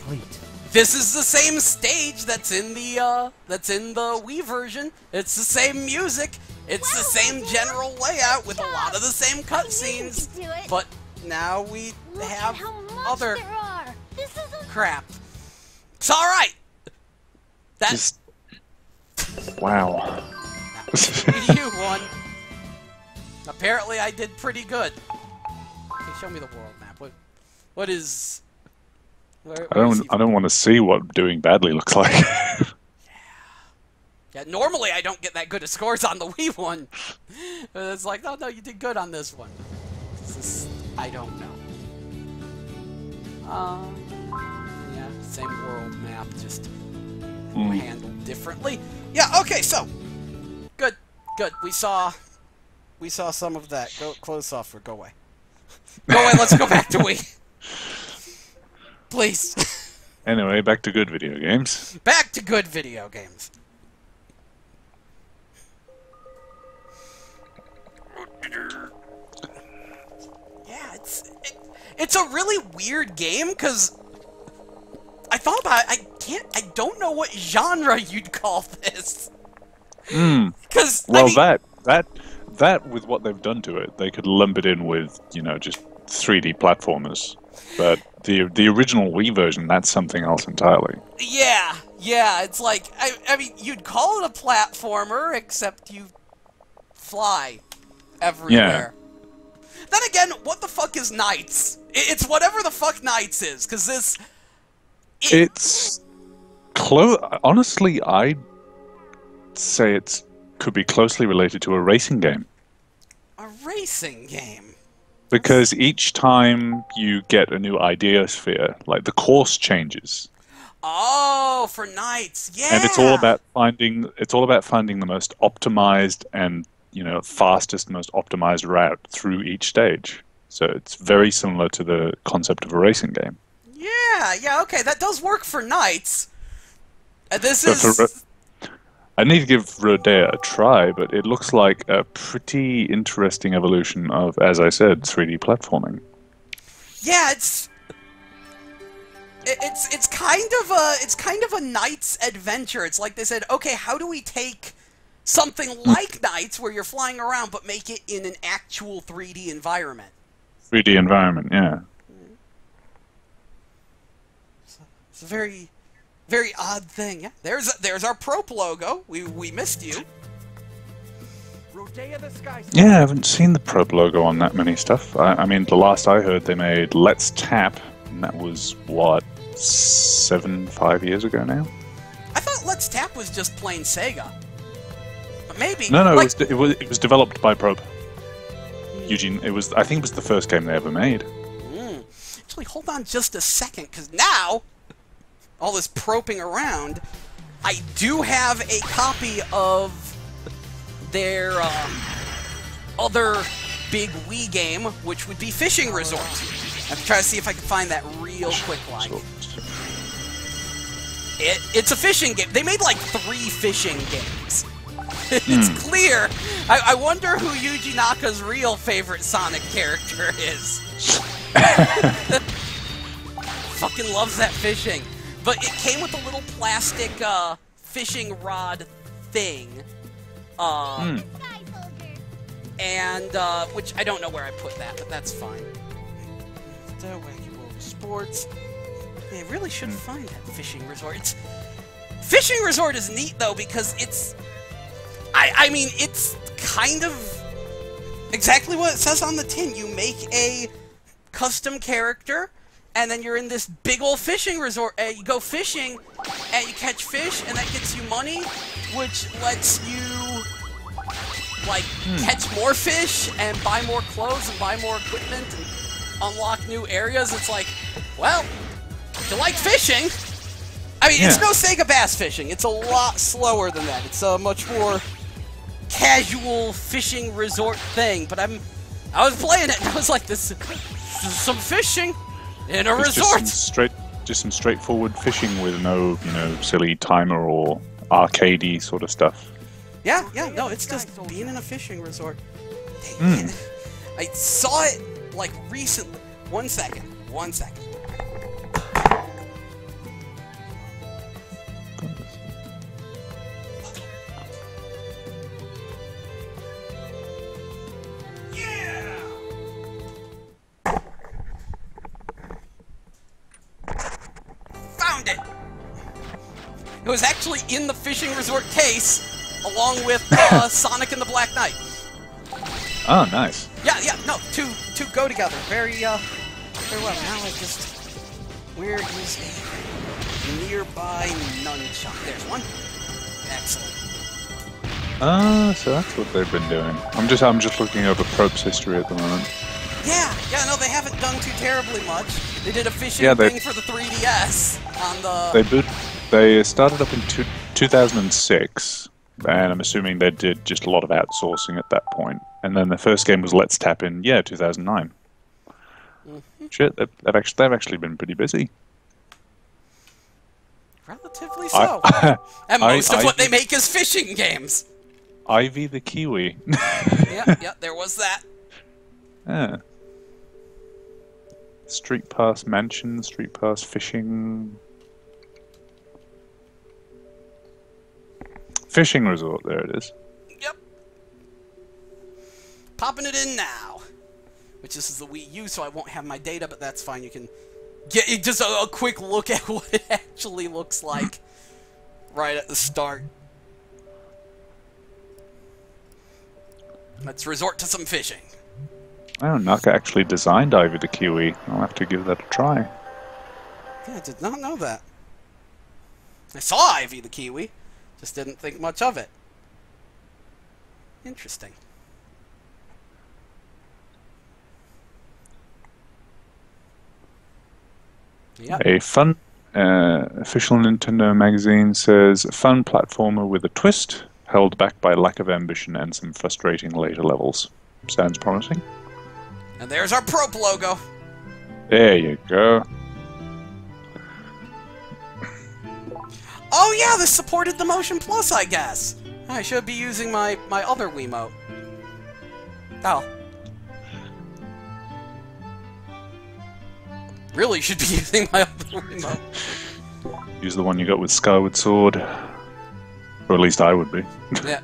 this is the same stage that's in the Wii version. It's the same music. It's the same general layout with a lot of the same cutscenes. But now we have other crap. It's all right. That's wow. you won. Apparently, I did pretty good. Okay, show me the world map. What is? I don't want to see what doing badly looks like. Yeah, normally I don't get that good of scores on the Wii one. But it's like, oh no, you did good on this one. I don't know. Yeah, same world map, just handled differently. Yeah, okay, so good. We saw some of that. Go close software. Go away. Go away. Let's go back to Wii. Please. Anyway, back to good video games. Back to good video games. Yeah, it's a really weird game because I thought about it. I don't know what genre you'd call this. Because that with what they've done to it, they could lump it in with, you know, just 3D platformers. But the original Wii version, that's something else entirely. Yeah, it's like I mean, you'd call it a platformer, except you fly everywhere. Yeah. Then again, what the fuck is Knights? It's whatever the fuck Knights is, because this... It's... Honestly, I'd say it could be closely related to a racing game. A racing game? Because each time you get a new idea sphere, like, the course changes. Oh, for Knights, yeah! And it's all about finding the most optimized and, you know, fastest, most optimized route through each stage. So it's very similar to the concept of a racing game. Yeah, okay, that does work for Knights. I need to give Rodea a try, but it looks like a pretty interesting evolution of, as I said, 3D platforming. Yeah, it's kind of a Knights adventure. It's like they said, okay, how do we take something like Knights where you're flying around but make it in an actual 3D environment? 3D environment, yeah. It's a very, very odd thing. Yeah, there's our Probe logo. We missed you. Yeah, I haven't seen the Probe logo on that many stuff. I mean, the last I heard, they made Let's Tap, and that was, what, 5 years ago now? I thought Let's Tap was just plain Sega. But maybe. No, like, it was developed by Probe. Eugene, I think it was the first game they ever made. Actually, hold on just a second, because now, all this probing around, I do have a copy of their other big Wii game, which would be Fishing Resort. I'm trying to see if I can find that real quick like. It's a fishing game. They made like 3 fishing games. It's clear. I wonder who Yuji Naka's real favorite Sonic character is. Fucking loves that fishing. But it came with a little plastic fishing rod thing. And, which I don't know where I put that, but that's fine. Wacky World of Sports. They really should find that Fishing Resort. Fishing Resort is neat, though, because it's... I mean, it's kind of Exactly what it says on the tin. You make a custom character, and then you're in this big old fishing resort, and you go fishing, and you catch fish, and that gets you money, which lets you, like, catch more fish, and buy more clothes, and buy more equipment, and unlock new areas. It's like, well, if you like fishing, I mean, it's no Sega Bass fishing. It's a lot slower than that. It's a much more casual fishing resort thing, but I was playing it and I was like, this is some fishing in a resort. Just some straightforward fishing with no, silly timer or arcadey sort of stuff. Yeah, no, it's just being in a fishing resort. Dang it. I saw it like recently. One second. Found it! It was actually in the fishing resort case, along with Sonic and the Black Knight. Oh, nice. Yeah, no, two go together very well. Now where is a nearby nunchuck? There's one. Excellent. So that's what they've been doing. I'm just looking over Probe's history at the moment. Yeah, no, they haven't done too terribly much. They did a fishing thing for the 3DS on the... They started up in 2006, and I'm assuming they did just a lot of outsourcing at that point. And then the first game was Let's Tap in 2009. Shit, they've actually been pretty busy. Relatively so. And most of what they make is fishing games. Ivy the Kiwi. yeah, there was that. Yeah. Street Pass Mansion, Street Pass Fishing. Fishing Resort, there it is. Yep. Popping it in now. Which this is the Wii U, so I won't have my data, but that's fine. You can get just a quick look at what it actually looks like right at the start. Let's resort to some fishing. Oh, Naka actually designed Ivy the Kiwi. I'll have to give that a try. Yeah, I did not know that. I saw Ivy the Kiwi, just didn't think much of it. Interesting. Yep. A fun, official Nintendo magazine says, fun platformer with a twist, held back by lack of ambition and some frustrating later levels. Sounds promising. And there's our Probe logo. There you go. Oh yeah, this supported the Motion Plus, I guess. I should be using my other Wiimote. Oh. Really should be using my other Wiimote. Use the one you got with Skyward Sword. Or at least I would be. Yeah.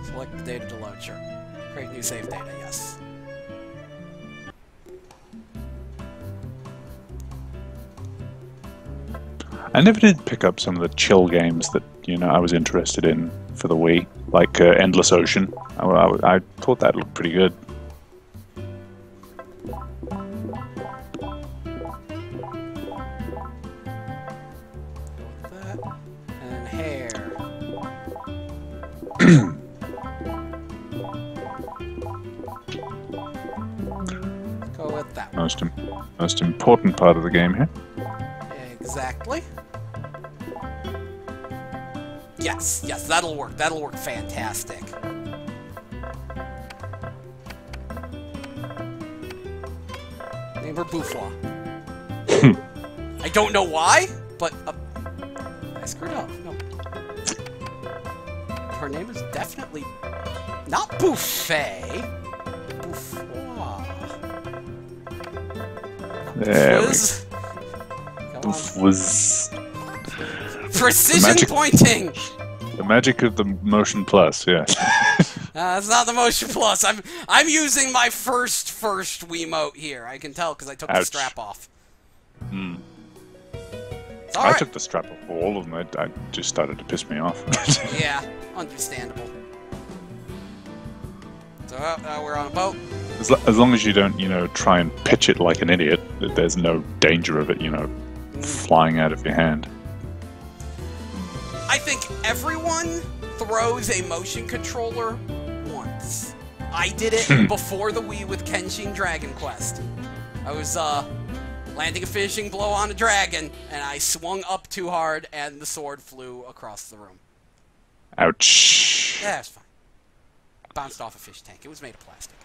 Select the data to load, sure. Create new save data, yes. I never did pick up some of the chill games that, I was interested in for the Wii, like Endless Ocean. I thought that looked pretty good. That. And hair. Go with that one. Most important part of the game here. Exactly. Yes, that'll work. That'll work fantastic. Name her Bouffaw. I don't know why, but I screwed up. No. Her name is definitely not Buffet. Bouffaw. There we go. Boof was precision pointing. The magic of the Motion Plus, yes. It's not the Motion Plus. I'm using my first Wiimote here. I can tell because I took the strap off. Hmm. I took the strap off for all of them. It just started to piss me off. Yeah, understandable. So we're on a boat. As long as you don't, try and pitch it like an idiot, there's no danger of it, flying out of your hand. I think everyone throws a motion controller once. I did it before the Wii with Kenshin Dragon Quest. I was landing a fishing blow on a dragon, and I swung up too hard, and the sword flew across the room. Ouch. Yeah, it's fine. Bounced off a fish tank. It was made of plastic.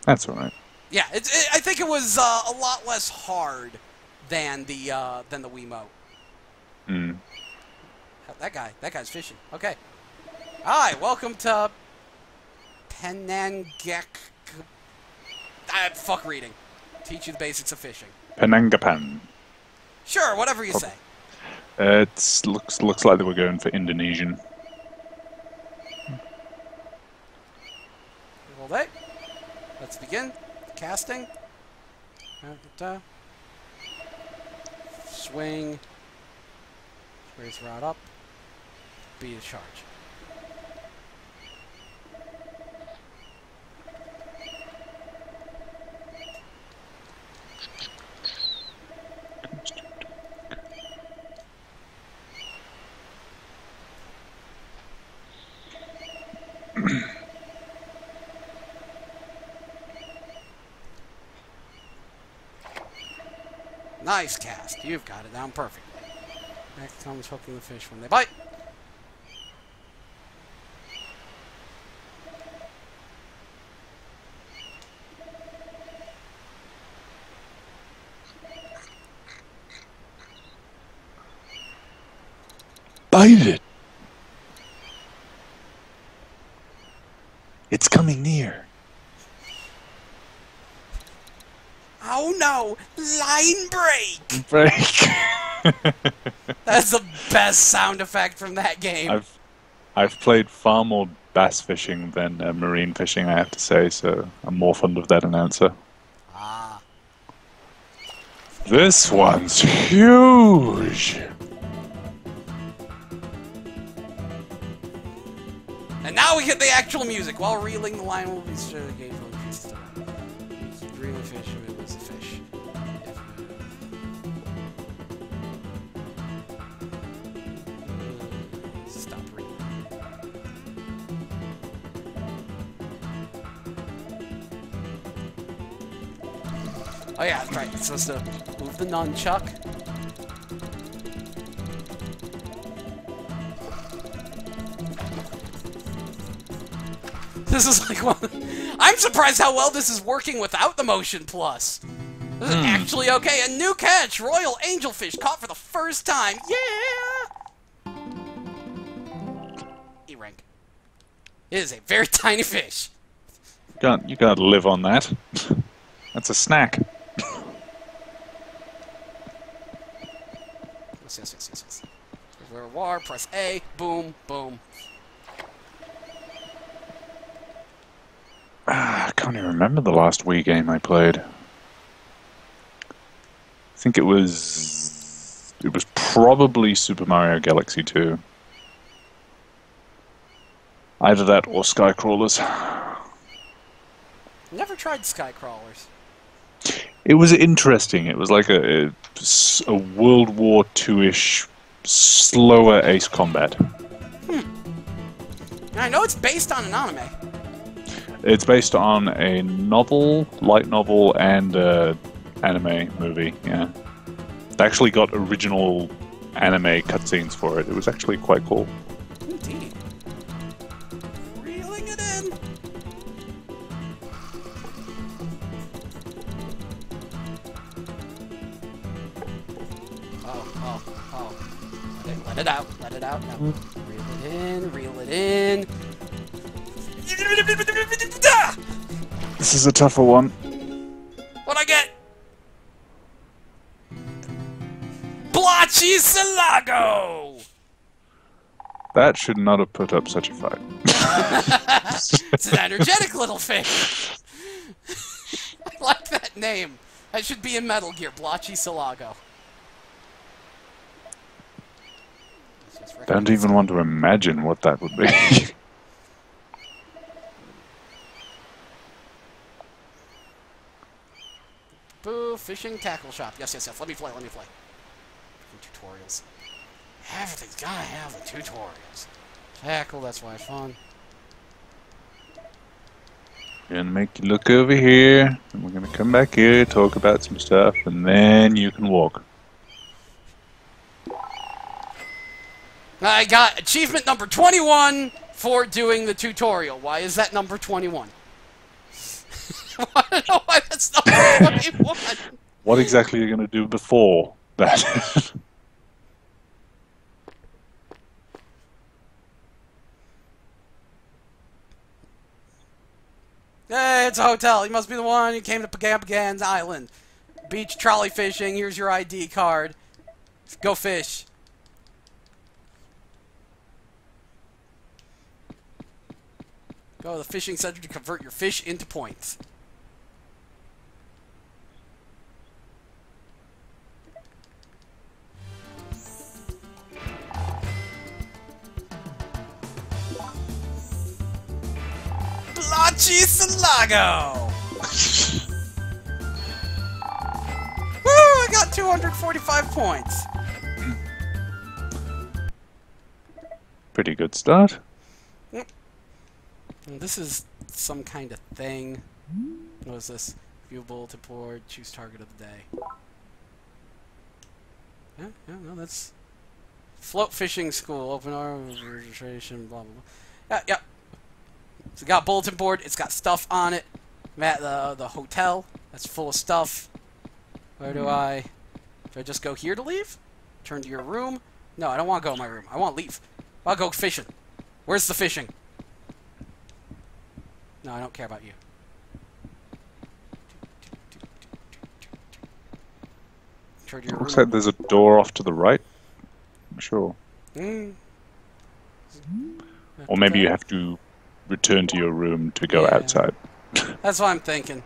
That's alright. Yeah, I think it was a lot less hard than the Wiimote. Hmm. That guy's fishing. Okay. Hi, welcome to Penangak. Fuck reading. Teach you the basics of fishing. Penangapan. Sure, whatever you say. It looks like they were going for Indonesian. Hold it. Let's begin. Casting. Swing. Raise the rod up. Be the charge. Nice cast. You've got it down perfectly. Next time is hooking the fish when they bite. Bite it! It's coming near. Oh no! Line break! Break. That's the best sound effect from that game. I've played far more bass fishing than marine fishing, I have to say, so I'm more fond of that announcer. Ah. This one's huge! And now we get the actual music. While reeling, the line will be straight again from the reel the fish, it was the fish. Stop reeling. Oh yeah, that's right. It's supposed to move the nunchuck. This is like one. I'm surprised how well this is working without the Motion Plus. This is actually okay. A new catch, Royal Angelfish, caught for the first time. Yeah. E-rank. It is a very tiny fish. You can't live on that. That's a snack. Yes. Where war, press A, boom, boom. I can't even remember the last Wii game I played. I think it was probably Super Mario Galaxy 2. Either that or Skycrawlers. Never tried Skycrawlers. It was interesting. It was like a World War II-ish, slower Ace Combat. I know it's based on an anime. It's based on a novel, light novel, and anime movie, yeah. They actually got original anime cutscenes for it. It was actually quite cool. Indeed. Reeling it in. Oh. Let it out. No. Reel it in. This is a tougher one. What'd I get? Blotchy Salago! That should not have put up such a fight. It's an energetic little fish. I like that name. That should be in Metal Gear, Blotchy Salago. Don't even want to imagine what that would be. Fishing tackle shop. Yes, yes, yes. Let me play. Let me play. Tutorials. Everything's gotta have the tutorials. Tackle. That's why fun. Gonna make you look over here, and we're gonna come back here, talk about some stuff, and then you can walk. I got achievement number 21 for doing the tutorial. Why is that number 21? I want to know why that's number 21. What exactly are you gonna do before that? Hey, it's a hotel. You must be the one who came to Pagans Island. Beach trolley fishing. Here's your ID card. Go fish. Go to the fishing center to convert your fish into points. Lago. Woo! I got 245 points. Pretty good start. And this is some kind of thing. What is this? View bulletin board. Choose target of the day. Yeah, no, that's float fishing school. Open our registration. Blah blah blah. Yeah. So it got bulletin board. It's got stuff on it. I'm at the hotel. That's full of stuff. Where do I just go here to leave? Turn to your room? No, I don't want to go in my room. I want to leave. I'll go fishing. Where's the fishing? No, I don't care about you. Turn to your Looks room. like there's a door off to the right. I'm sure. Or maybe you have to return to your room to go outside. That's what I'm thinking.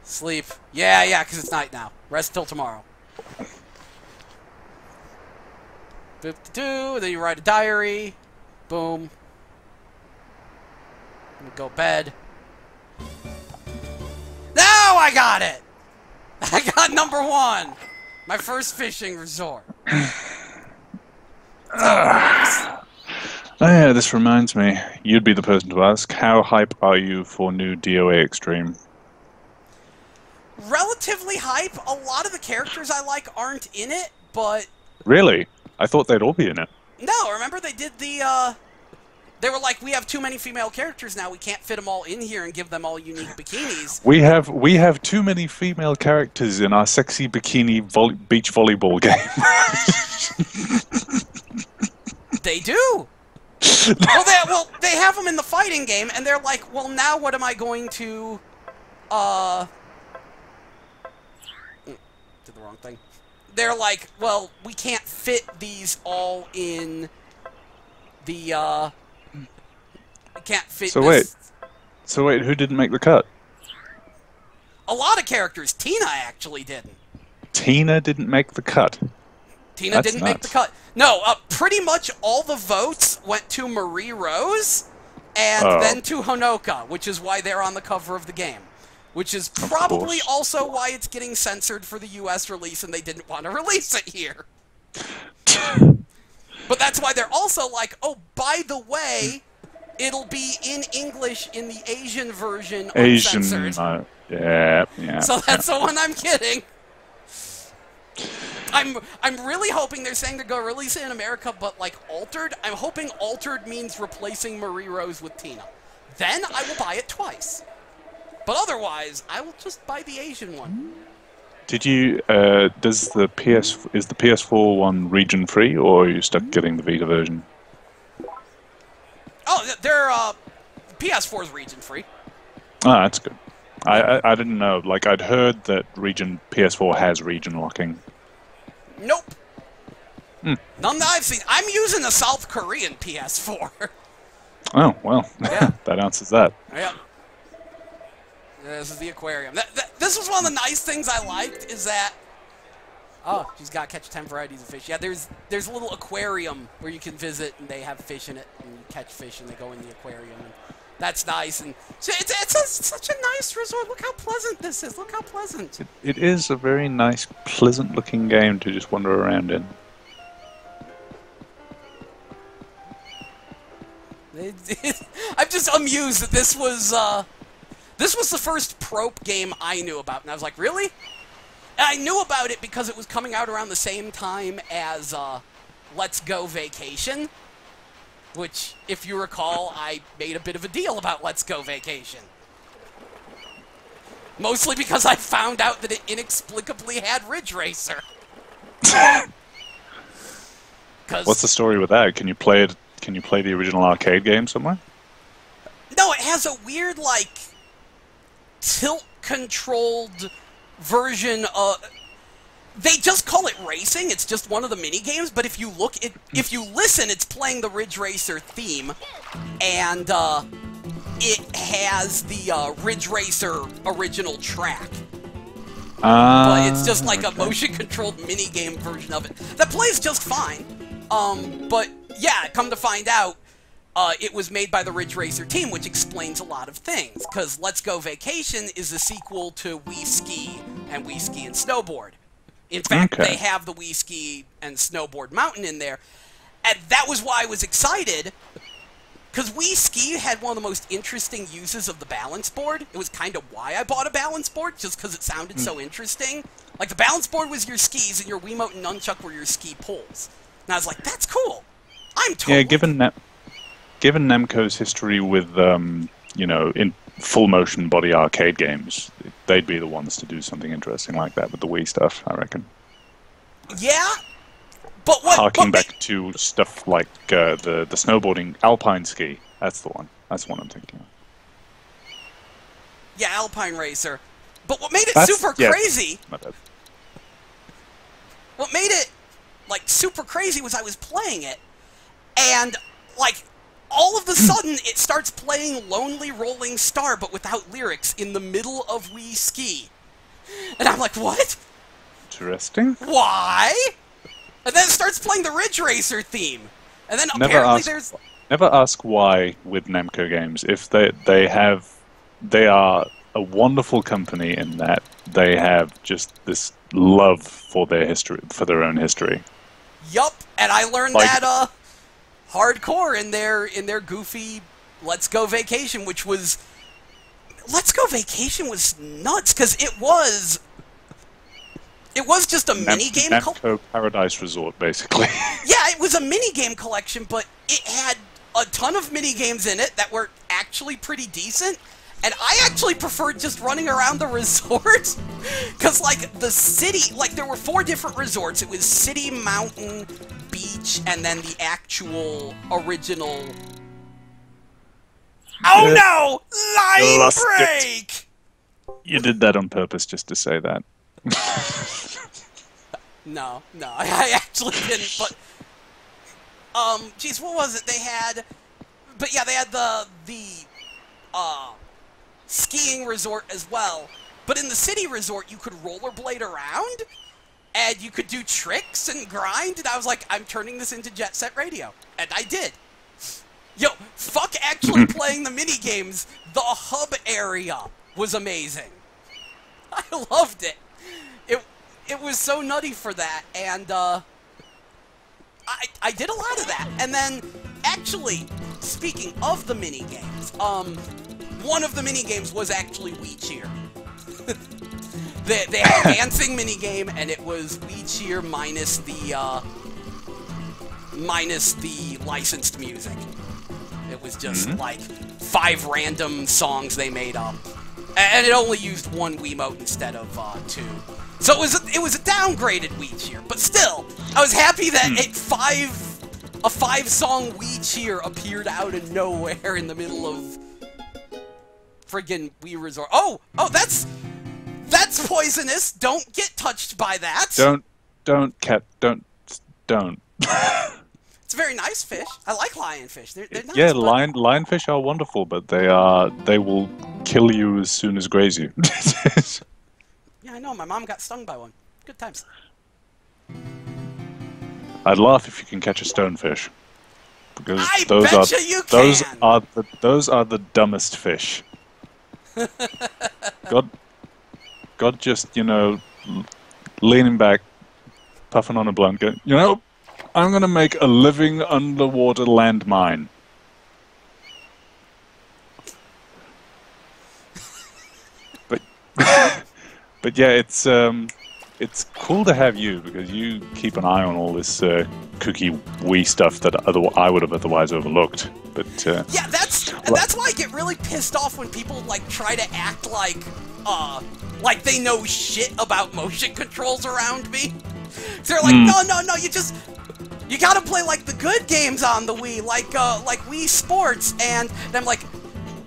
Sleep. Yeah, because it's night now. Rest till tomorrow. 52, then you write a diary. Boom. Go bed. Now I got it! I got number 1! My first fishing resort. Oh yeah, this reminds me. You'd be the person to ask. How hype are you for new DOA Extreme? Relatively hype. A lot of the characters I like aren't in it, but... Really? I thought they'd all be in it. No, remember they did the, They were like, we have too many female characters now, we can't fit them all in here and give them all unique bikinis. We have too many female characters in our sexy bikini beach volleyball game. They do! They have them in the fighting game, and they're like, well, now what am I going to, did the wrong thing. They're like, well, we can't fit these all in the, can't fit this. So wait, who didn't make the cut? A lot of characters. Tina actually didn't. Tina didn't make the cut. Tina didn't make the cut. No, pretty much all the votes went to Marie Rose and then to Honoka, which is why they're on the cover of the game. Which is probably also why it's getting censored for the US release and they didn't want to release it here. But that's why they're also like, oh, by the way, it'll be in English in the Asian version uncensored. Yeah. So that's the one I'm kidding. I'm really hoping they're saying they're going to release it in America, but like altered. I'm hoping altered means replacing Marie Rose with Tina. Then I will buy it twice. But otherwise, I will just buy the Asian one. Did you? Is the PS4 one region free, or are you stuck getting the Vita version? Oh, they're PS4's region free. Ah, that's good. I didn't know. Like I'd heard that PS4 has region locking. Nope. None that I've seen. I'm using a South Korean PS4. Oh well, Yeah. that answers that. Yep. This is the aquarium. This was one of the nice things I liked is that. Oh, she's got to catch 10 varieties of fish. Yeah, there's a little aquarium where you can visit and they have fish in it and you catch fish and they go in the aquarium. And That's nice, and such a nice resort. Look how pleasant this is. Look how pleasant. It is a very nice, pleasant-looking game to just wander around in. I'm just amused that this was the first Prope game I knew about, and I was like, really? And I knew about it because it was coming out around the same time as Let's Go Vacation, which, if you recall, I made a bit of a deal about Let's Go Vacation. Mostly because I found out that it inexplicably had Ridge Racer. What's the story with that? Can you play it? Can you play the original arcade game somewhere? No, it has a weird, like, tilt-controlled version of... They just call it racing. It's just one of the mini games. But if you listen, it's playing the Ridge Racer theme, and it has the Ridge Racer original track. But it's just like a motion-controlled mini game version of it that plays just fine. But yeah, come to find out, it was made by the Ridge Racer team, which explains a lot of things. Because Let's Go Vacation is a sequel to Wii Ski and Wii Ski and Snowboard. In fact, they have the Wii Ski and Snowboard Mountain in there. And that was why I was excited, because Wii Ski had one of the most interesting uses of the balance board. It was kind of why I bought a balance board, just because it sounded so interesting. Like, the balance board was your skis, and your Wiimote and Nunchuck were your ski poles. And I was like, that's cool. I'm totally... Yeah, given Namco's history with, in full-motion body arcade games, they'd be the ones to do something interesting like that with the Wii stuff, I reckon. Yeah, but what... Harking back to stuff like the snowboarding Alpine ski. That's the one. That's the one I'm thinking of. Yeah, Alpine Racer. But what made it super crazy... My bad. What made it, like, super crazy was I was playing it, and, like... all of a sudden, it starts playing Lonely Rolling Star, but without lyrics, in the middle of Wii Ski. And I'm like, what? Interesting. Why? And then it starts playing the Ridge Racer theme. And then apparently there's... Never ask why with Namco games. If they are a wonderful company in that they have just this love for their history, for their own history. Yup, and I learned that, hardcore in their goofy Let's Go Vacation, which was... Let's Go Vacation was nuts, because it was just a mini-game... Namco Paradise Resort, basically. Yeah, it was a mini-game collection, but it had a ton of mini-games in it that were actually pretty decent, and I actually preferred just running around the resort, because, like, the city... Like, there were 4 different resorts. It was City, Mountain... Beach, and then the actual original... Oh no! Line break! You did that on purpose just to say that. No, I actually didn't, but... Geez, what was it? They had... But yeah, they had the skiing resort as well. But in the city resort, you could rollerblade around? And you could do tricks and grind, and I was like, I'm turning this into Jet Set Radio. And I did. Yo, fuck actually playing the minigames. The hub area was amazing. I loved it. It was so nutty for that, and I did a lot of that. And then, actually, speaking of the minigames, one of the minigames was actually Wii Cheer. They had a dancing minigame, and it was Wii Cheer minus the licensed music. It was just, like, 5 random songs they made up. And it only used 1 Wiimote instead of 2. So it was a downgraded Wii Cheer, but still, I was happy that a 5-song Wii Cheer appeared out of nowhere in the middle of friggin' Wii Resort. Oh, that's poisonous. Don't get touched by that. Don't. It's a very nice fish. I like lionfish. They're nice. Yeah, lionfish are wonderful, but they will kill you as soon as graze you. Yeah, I know. My mom got stung by one. Good times. I'd laugh if you can catch a stonefish. because I those betcha you those can. are the dumbest fish. God, just leaning back, puffing on a blunt, going, I'm gonna make a living underwater landmine. But but yeah, it's cool to have you because you keep an eye on all this kooky wee stuff that I would have otherwise overlooked. But yeah, that's why I get really pissed off when people like try to act like they know shit about motion controls around me. So they're like, no, you gotta play like the good games on the Wii, like Wii Sports, and I'm like,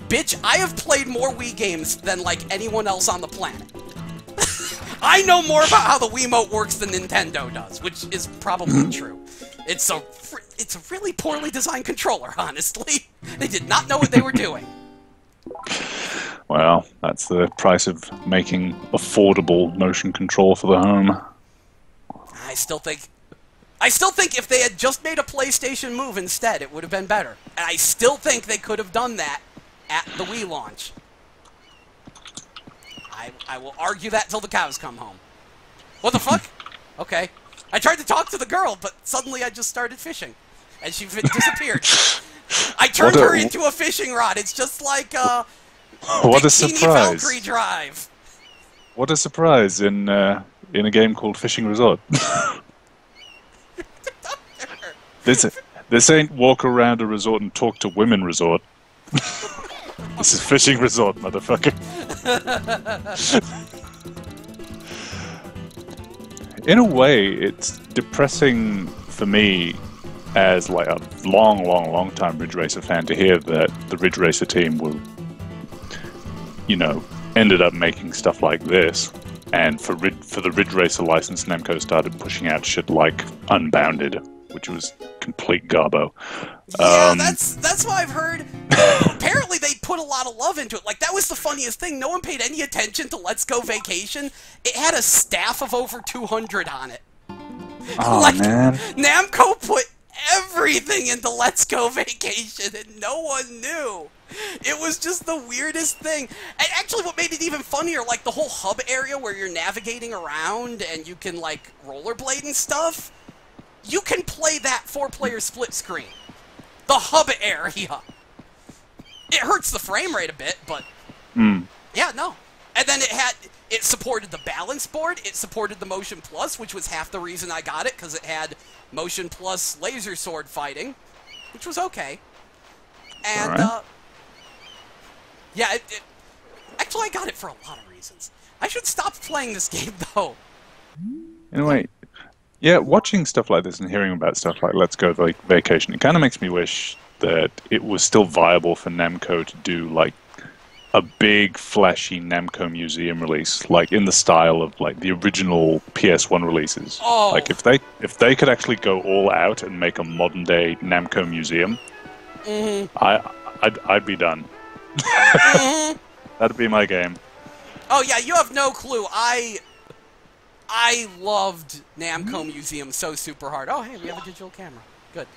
bitch, I have played more Wii games than like anyone else on the planet. I know more about how the Wiimote works than Nintendo does, which is probably true. It's a really poorly designed controller, honestly. They did not know what they were doing. Well, that's the price of making affordable motion control for the home. I still think if they had just made a PlayStation Move instead, it would have been better. And I still think they could have done that at the Wii launch. I will argue that till the cows come home. What the fuck? Okay. I tried to talk to the girl, but suddenly I just started fishing. And she disappeared. I turned her into a fishing rod. It's just like, what a surprise. Valkyrie Drive. What a surprise in a game called Fishing Resort. This ain't walk around a resort and talk to women resort. This is Fishing Resort, motherfucker. In a way, it's depressing for me as like a long time Ridge Racer fan to hear that the Ridge Racer team were, ended up making stuff like this. And for the Ridge Racer license, Namco started pushing out shit like Unbounded, which was complete garbo. Yeah, that's what I've heard. Apparently they put a lot of love into it. Like, that was the funniest thing. No one paid any attention to Let's Go Vacation. It had a staff of over 200 on it. Oh, man. Namco put everything into Let's Go Vacation, and no one knew. It was just the weirdest thing. And actually, what made it even funnier, like the whole hub area where you're navigating around and you can, like, rollerblade and stuff, you can play that 4-player split screen. The hub area. It hurts the frame rate a bit, but... Yeah, no. And then it supported the balance board, it supported the Motion Plus, which was half the reason I got it, because it had Motion Plus laser sword fighting, which was okay. And, right. Yeah, actually, I got it for a lot of reasons. I should stop playing this game, though. Anyway, yeah, watching stuff like this and hearing about stuff like Let's Go Vacation, it kind of makes me wish that it was still viable for Namco to do, like, a big, flashy Namco Museum release, like, in the style of, like, the original PS1 releases. Oh. Like, if they could actually go all out and make a modern-day Namco Museum, I'd be done. That'd be my game. Oh yeah, you have no clue. I loved Namco Museum so super hard. Oh hey, we have a digital camera. Good.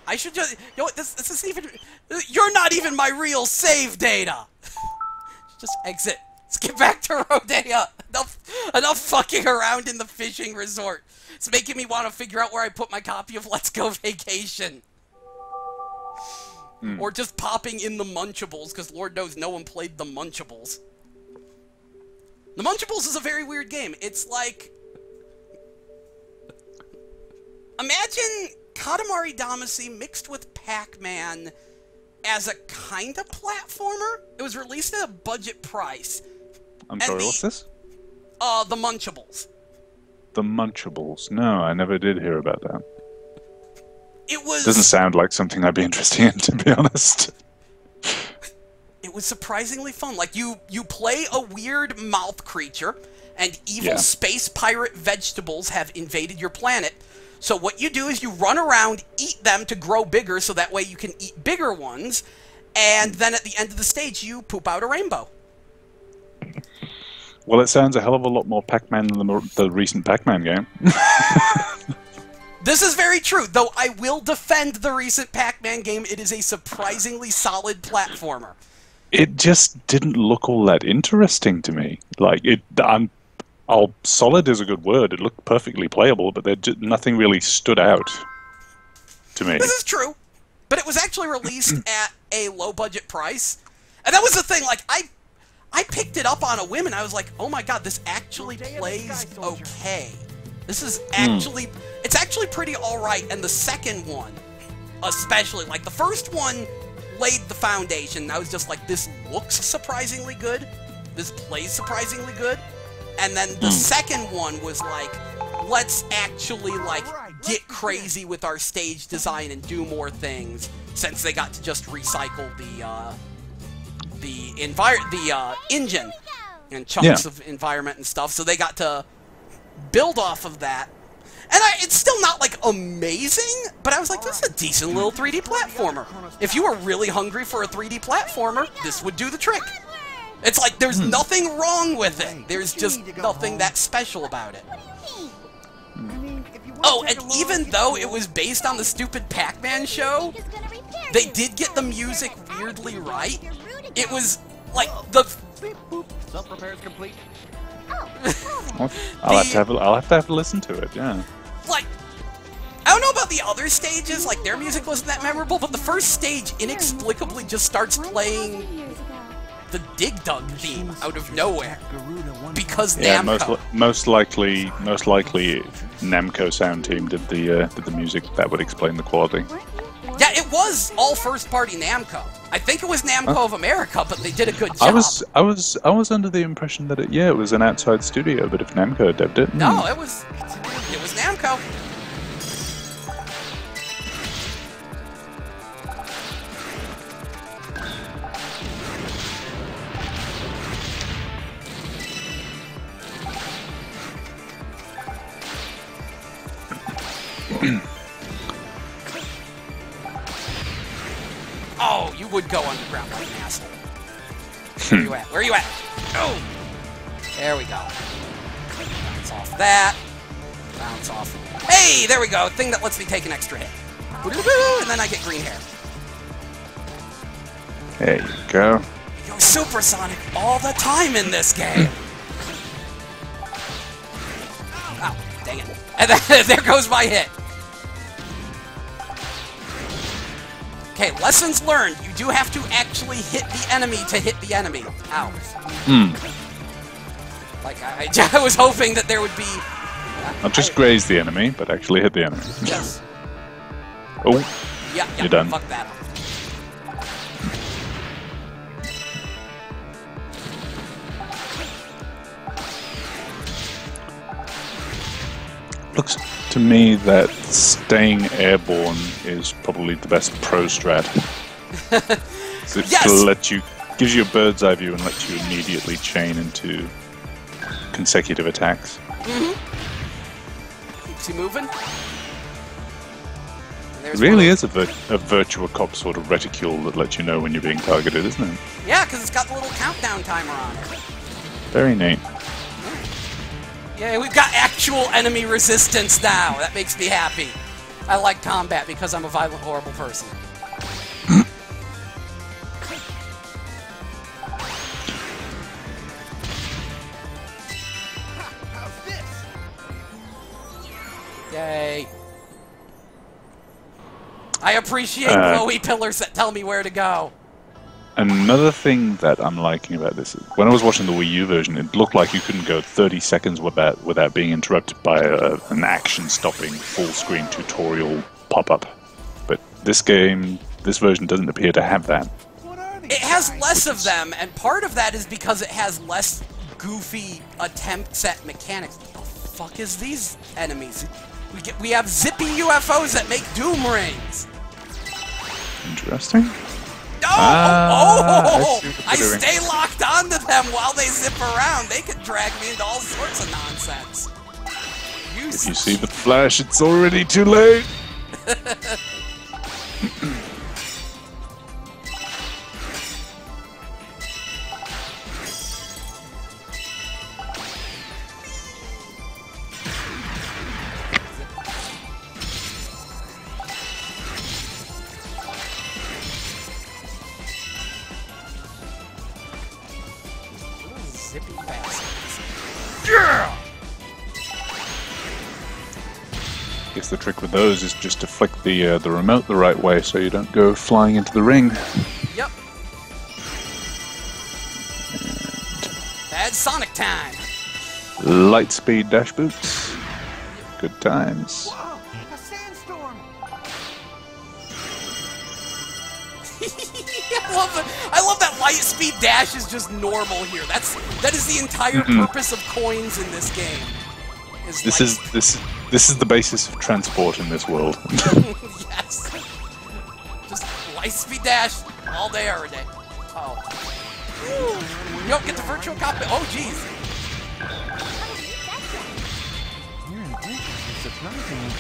I should just, what? This isn't even. You're not even my real save data. Just exit. Let's get back to Rodea. Enough fucking around in the fishing resort. It's making me want to figure out where I put my copy of Let's Go Vacation. Or just popping in the Munchables, because Lord knows no one played the Munchables. The Munchables is a very weird game. It's like... Imagine Katamari Damacy mixed with Pac-Man as a kind of platformer. It was released at a budget price. I'm sorry, what's this? The Munchables. The Munchables. No, I never did hear about that. It was... Doesn't sound like something I'd be interested in, to be honest. It was surprisingly fun. Like, you play a weird mouth creature, and evil space pirate vegetables have invaded your planet. So what you do is you run around, eat them to grow bigger, so that way you can eat bigger ones, and then at the end of the stage, you poop out a rainbow. Well, it sounds a hell of a lot more Pac-Man than the recent Pac-Man game. This is very true, though I will defend the recent Pac-Man game. It is a surprisingly solid platformer. It just didn't look all that interesting to me. Like, solid is a good word. It looked perfectly playable, but nothing really stood out to me. This is true, but it was actually released at a low-budget price. And that was the thing, like, I picked it up on a whim, and I was like, oh my god, this actually plays okay. This is actually... It's actually pretty alright, and the second one, especially, like, the first one laid the foundation, and I was just like, this looks surprisingly good, this plays surprisingly good, and then the second one was like, let's actually, like, get crazy with our stage design and do more things, since they got to just recycle the engine and chunks of environment and stuff, so they got to build off of that. And it's still not, like, amazing, but I was like, this is a decent little 3D platformer. If you were really hungry for a 3D platformer, this would do the trick. It's like, there's nothing wrong with it. There's just nothing that special about it. Oh, and even though it was based on the stupid Pac-Man show, they did get the music weirdly right. It was, like, the... Self-repair is complete. I'll have to have a listen to it, yeah. Like, I don't know about the other stages, like, their music wasn't that memorable, but the first stage inexplicably just starts playing the Dig Dug theme out of nowhere. Because Namco. Most likely Namco sound team did the music. That would explain the quality. Yeah, it was all first-party Namco. I think it was Namco of America, but they did a good job. I was under the impression that it was an outside studio, but if Namco dubbed it, no, it was Namco. Oh, you would go underground like an asshole. Where you at? Where you at? Oh! There we go. Bounce off that. Bounce off. Hey, there we go. Thing that lets me take an extra hit. And then I get green hair. There you go. You go supersonic all the time in this game. Oh, dang it. And then, there goes my hit. Okay, lessons learned. You do have to actually hit the enemy to hit the enemy. Ow. Like, I was hoping that there would be... Not just graze the enemy, but actually hit the enemy. Yes. Oh, yeah, you're done. Fuck that up. Looks to me that staying airborne is probably the best pro strat. Yes! Gives you a bird's eye view and lets you immediately chain into consecutive attacks. Keeps you moving. It really is a Virtua Cop sort of reticule that lets you know when you're being targeted, isn't it? Yeah, because it's got the little countdown timer on it. Very neat. Yeah, we've got actual enemy resistance now. That makes me happy. I like combat because I'm a violent, horrible person. How's this? Yay. I appreciate glowy pillars that tell me where to go. Another thing that I'm liking about this is when I was watching the Wii U version, it looked like you couldn't go 30 seconds without being interrupted by an action-stopping full-screen tutorial pop-up. But this version doesn't appear to have that. It has less of them, and part of that is because it has less goofy attempts at mechanics. What the fuck is these enemies? We have zippy UFOs that make doom rings. Interesting. I stay locked onto them while they zip around. They could drag me into all sorts of nonsense. If you see the flash, it's already too late. the trick with those is just to flick the remote the right way so you don't go flying into the ring. Yep. Bad Sonic time. Lightspeed dash boots. Good times. Whoa! A sandstorm! I love that light speed dash is just normal here. That is the entire purpose of coins in this game. This is the basis of transport in this world. Yes. Just light speed dash all day, every day. Oh. You don't get the virtual cockpit. Oh, jeez. Here in Dick is surprisingly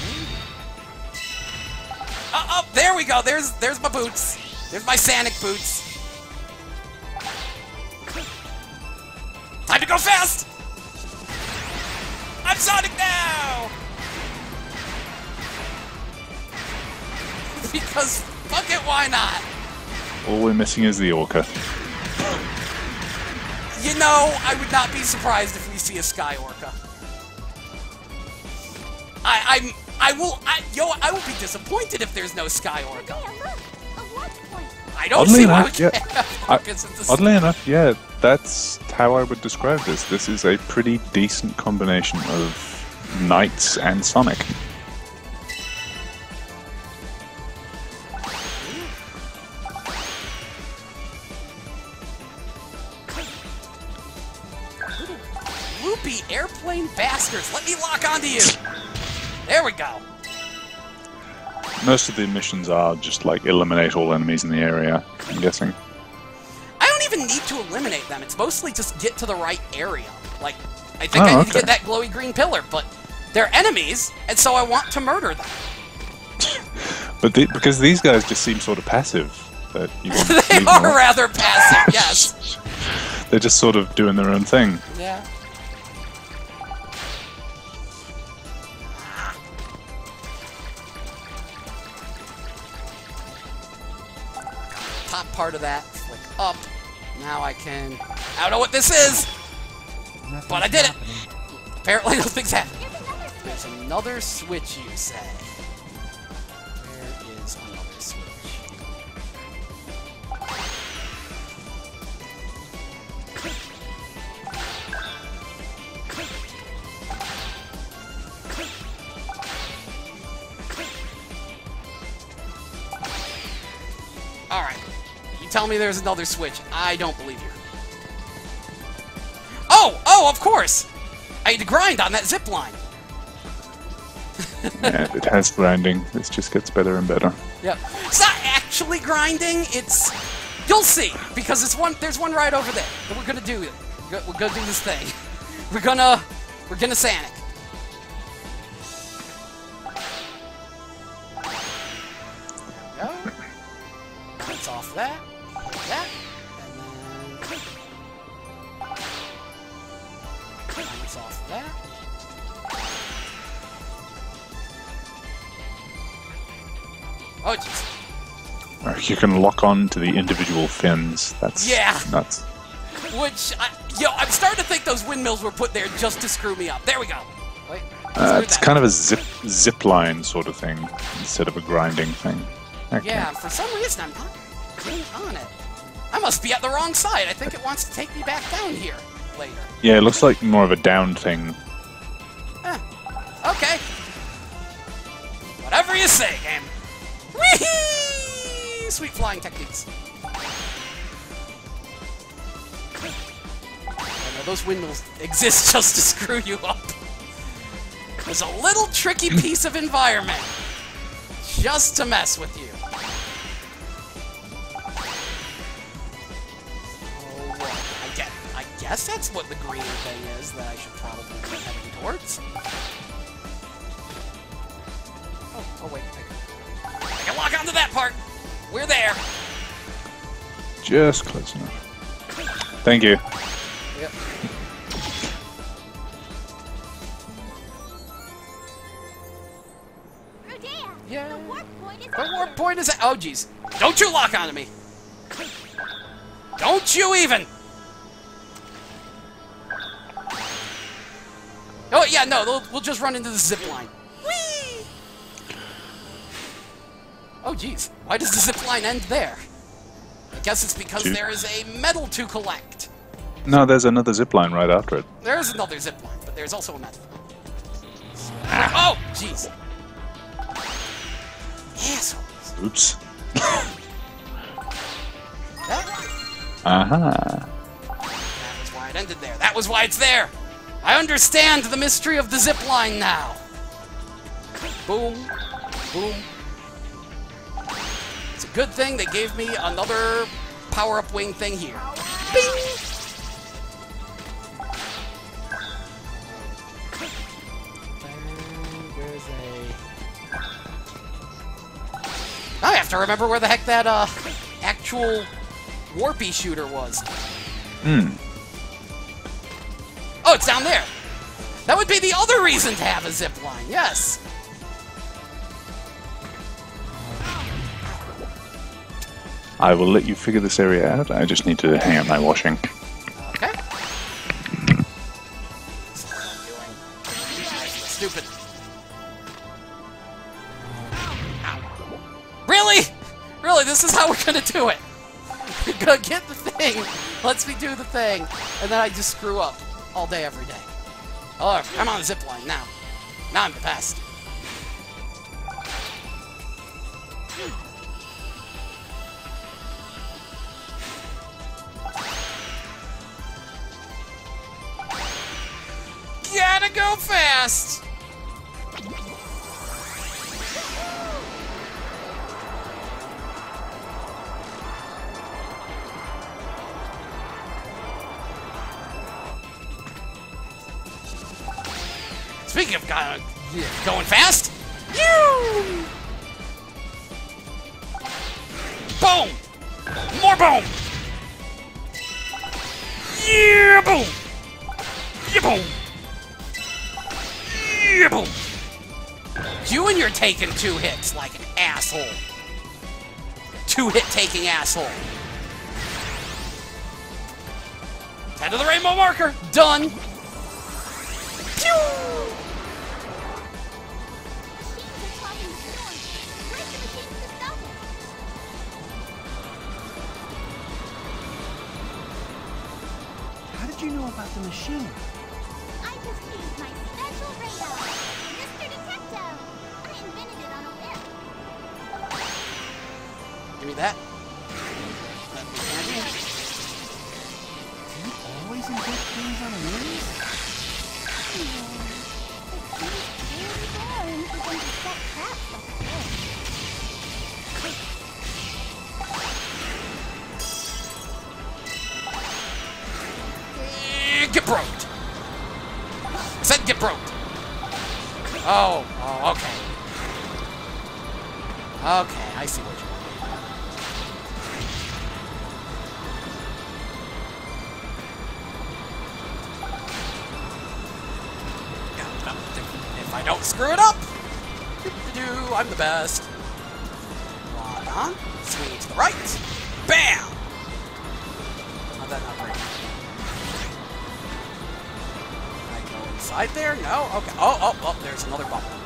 Oh, there we go. There's my boots. There's my Sonic boots. Time to go fast! I'm Sonic now! Because, fuck it, why not? All we're missing is the Orca. You know, I would not be surprised if we see a Sky Orca. I will be disappointed if there's no Sky Orca. Hey, look! A launch point! I don't Oddly see why we enough, yeah. can't have orcas at this. Oddly enough, yeah, that's how I would describe this. This is a pretty decent combination of Knights and Sonic. Loopy airplane bastards, let me lock onto you! There we go. Most of the missions are just like eliminate all enemies in the area, I'm guessing. I don't even need to eliminate them, it's mostly just get to the right area. Like, I think I need to get that glowy green pillar, but they're enemies, and so I want to murder them. But because these guys just seem sort of passive, that you want to They leave are them rather passive, yes. They're just sort of doing their own thing. Yeah. Top part of that, flick up. Now I can... I don't know what this is, nothing's but I did it. happening. Apparently nothing's happening. There's another switch! There's another switch, you say. Where is another switch? Alright. You tell me there's another switch. I don't believe you. Oh, of course! I had to grind on that zip line. And it has grinding. This just gets better and better. Yep. It's not actually grinding, it's... You'll see, because there's one right over there that we're gonna do. We're gonna do this thing. We're gonna Sonic. There we go. Bounce off that. Like that. And then... Bounce off that. Oh, jeez. You can lock on to the individual fins. That's nuts. Which, I'm starting to think those windmills were put there just to screw me up. There we go. Wait. It's kind of a zip line sort of thing instead of a grinding thing. Okay. Yeah, for some reason I'm not getting on it. I must be at the wrong side. I think it wants to take me back down here later. Yeah, it looks like more of a downed thing. Okay. Whatever you say, game. Whee! Sweet flying techniques. I know those windmills exist just to screw you up. There's a little tricky piece of environment just to mess with you. Oh, I guess that's what the green thing is that I should probably be heading towards. Oh wait, I can lock onto that part. We're there. Just close enough. Thank you. Yep. Rodea! Yeah. The warp point is The warp point is at... Oh, jeez. Don't you lock onto me. Don't you even. Oh, yeah, no. We'll just run into the zip line. Whee! Oh, geez. Why does the zip line end there? I guess it's because Two. there is a medal to collect. No, there's another zip line right after it. There is another zip line, but there's also a medal. Oh, jeez. Assholes. Oops. That Uh-huh. was why it ended there. That was why it's there. I understand the mystery of the zip line now. Boom. Boom. It's a good thing they gave me another power-up wing thing here. Bing! I have to remember where the heck that actual warpy shooter was. Oh, it's down there. That would be the other reason to have a zip line. Yes. I will let you figure this area out. I just need to hang out my washing. Okay. That's what I'm doing. Stupid. Ow. Really? Really? This is how we're gonna do it? We're gonna get the thing. Lets me do the thing, and then I just screw up all day, every day. Oh, I'm on the zip line now. Now I'm the best. Gotta go fast! Speaking of going fast, boom! More boom! Yeah, boom! Yeah, boom! Yeah, boom! You and you're taking 2 hits like an asshole. 2-hit taking asshole. Head to the rainbow marker. Done. Pew! How did you know about the machine? I just used my special radar. Mr. Detective! I invented it on a whim. Give me that. That'd be handy. Do you always invent things on a whim? It's really boring for them to set traps like this. Get broked. I said get broked. Oh, okay. Okay, I see what you're doing. If I don't screw it up, I'm the best. Lock on, swing to the right, bam! How'd that not break? Can I go inside there? No? Okay. Oh, there's another bubble.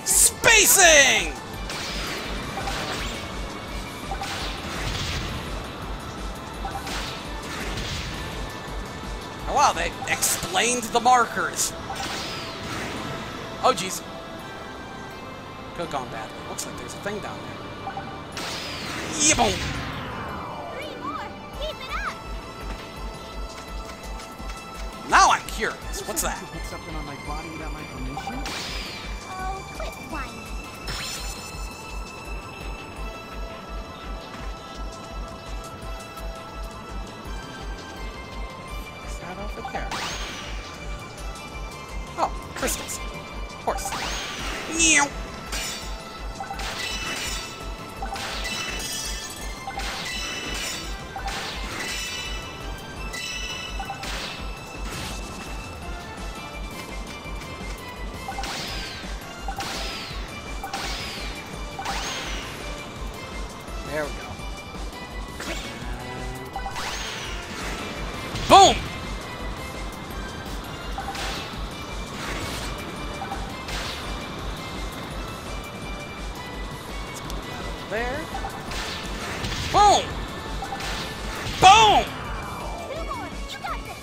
Spacing! Oh wow, they explained the markers. Oh jeez. Could have gone badly. Looks like there's a thing down there. Yeah, boom! 3 more! Keep it up! Now I'm curious. What's that? You put something on my body without my permission? Oh, quit whining. What's that over there? Oh, crystals. Of course. Meow. There we go. Boom! There. Boom! Boom! Two more. You got this.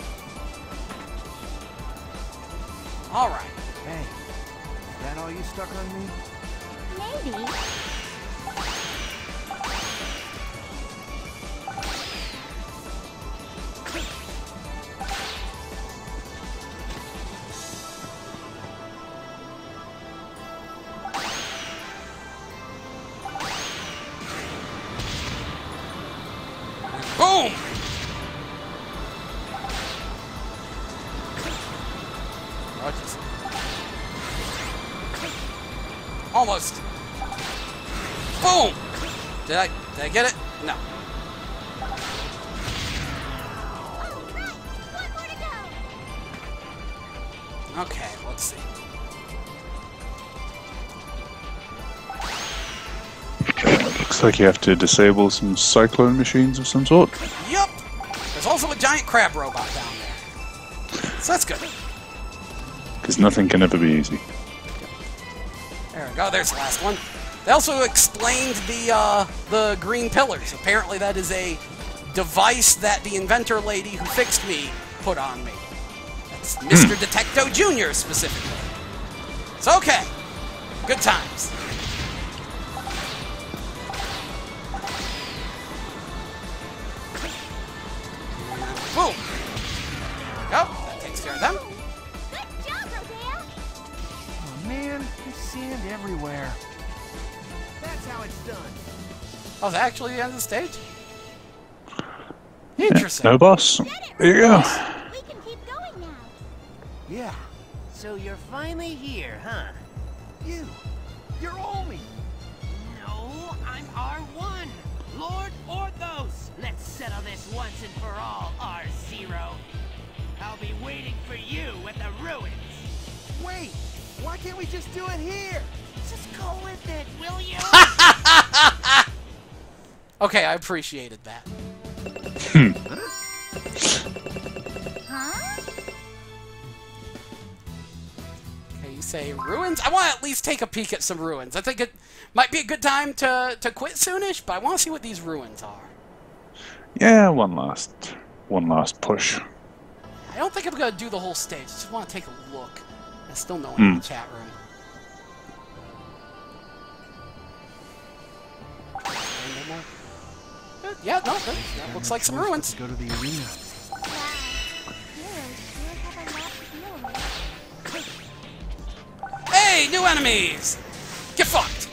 All right. Hey, is that all you stuck on me? Maybe. Boom! Oh, jeez. Almost. Boom! Did I get it? No. All right. One more to go. Okay, let's see. Looks like you have to disable some cyclone machines of some sort. Yup! There's also a giant crab robot down there. So that's good. Because nothing can ever be easy. There we go, there's the last one. They also explained the green pillars. Apparently that is a device that the inventor lady who fixed me put on me. That's Mr. Detecto Jr. specifically. It's okay. Good times. Boom. There we go. That takes care of them. Good job, Rodeo. Oh man, there's sand everywhere. That's how it's done. Oh, is that actually the end of the stage? Yeah, Interesting. no boss. There you go. We can keep going now. Yeah, So you're finally here, huh? you're Omi. No, I'm R1. Lord Orthos. Let's settle this once and for all, R0. I'll be waiting for you at the ruins. Wait, why can't we just do it here? Just go with it, will you? Okay, I appreciated that. Huh? Okay, you say ruins? I want to at least take a peek at some ruins. I think it might be a good time to quit soonish, but I want to see what these ruins are. Yeah, one last push. I don't think I'm going to do the whole stage. I just want to take a look. There's still no one in the chat room. No more. Good. Yeah, no, good. That looks like some ruins. Go to the arena. Wow. Heroes sure have a lot to deal with. Hey, new enemies! Get fucked!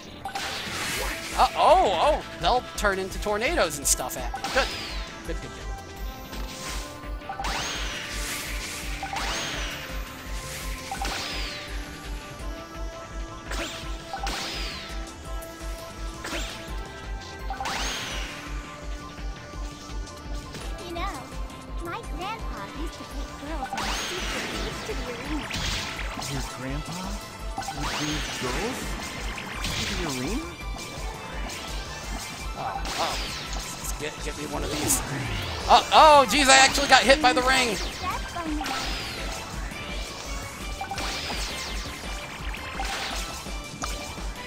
Oh, they'll turn into tornadoes and stuff at me. Good. Good, good, good. You know, my grandpa used to take girls on secret trips to the arena. Your grandpa? With these girls? To the arena? Oh. Get me one of these. Oh, geez, I actually got hit by the ring. That's fun now.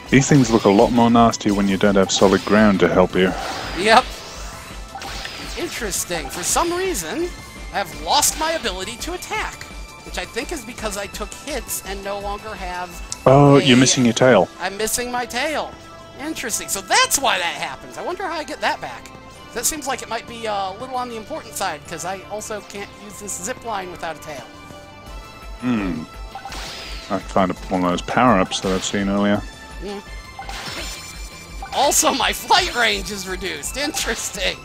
These things look a lot more nasty when you don't have solid ground to help you. Yep. Interesting. For some reason, I have lost my ability to attack, which I think is because I took hits and no longer have... Oh, you're missing your tail. I'm missing my tail. Interesting. So that's why that happens. I wonder how I get that back. That seems like it might be a little on the important side, because I also can't use this zip line without a tail. I found one of those power-ups that I've seen earlier. Also, my flight range is reduced. Interesting.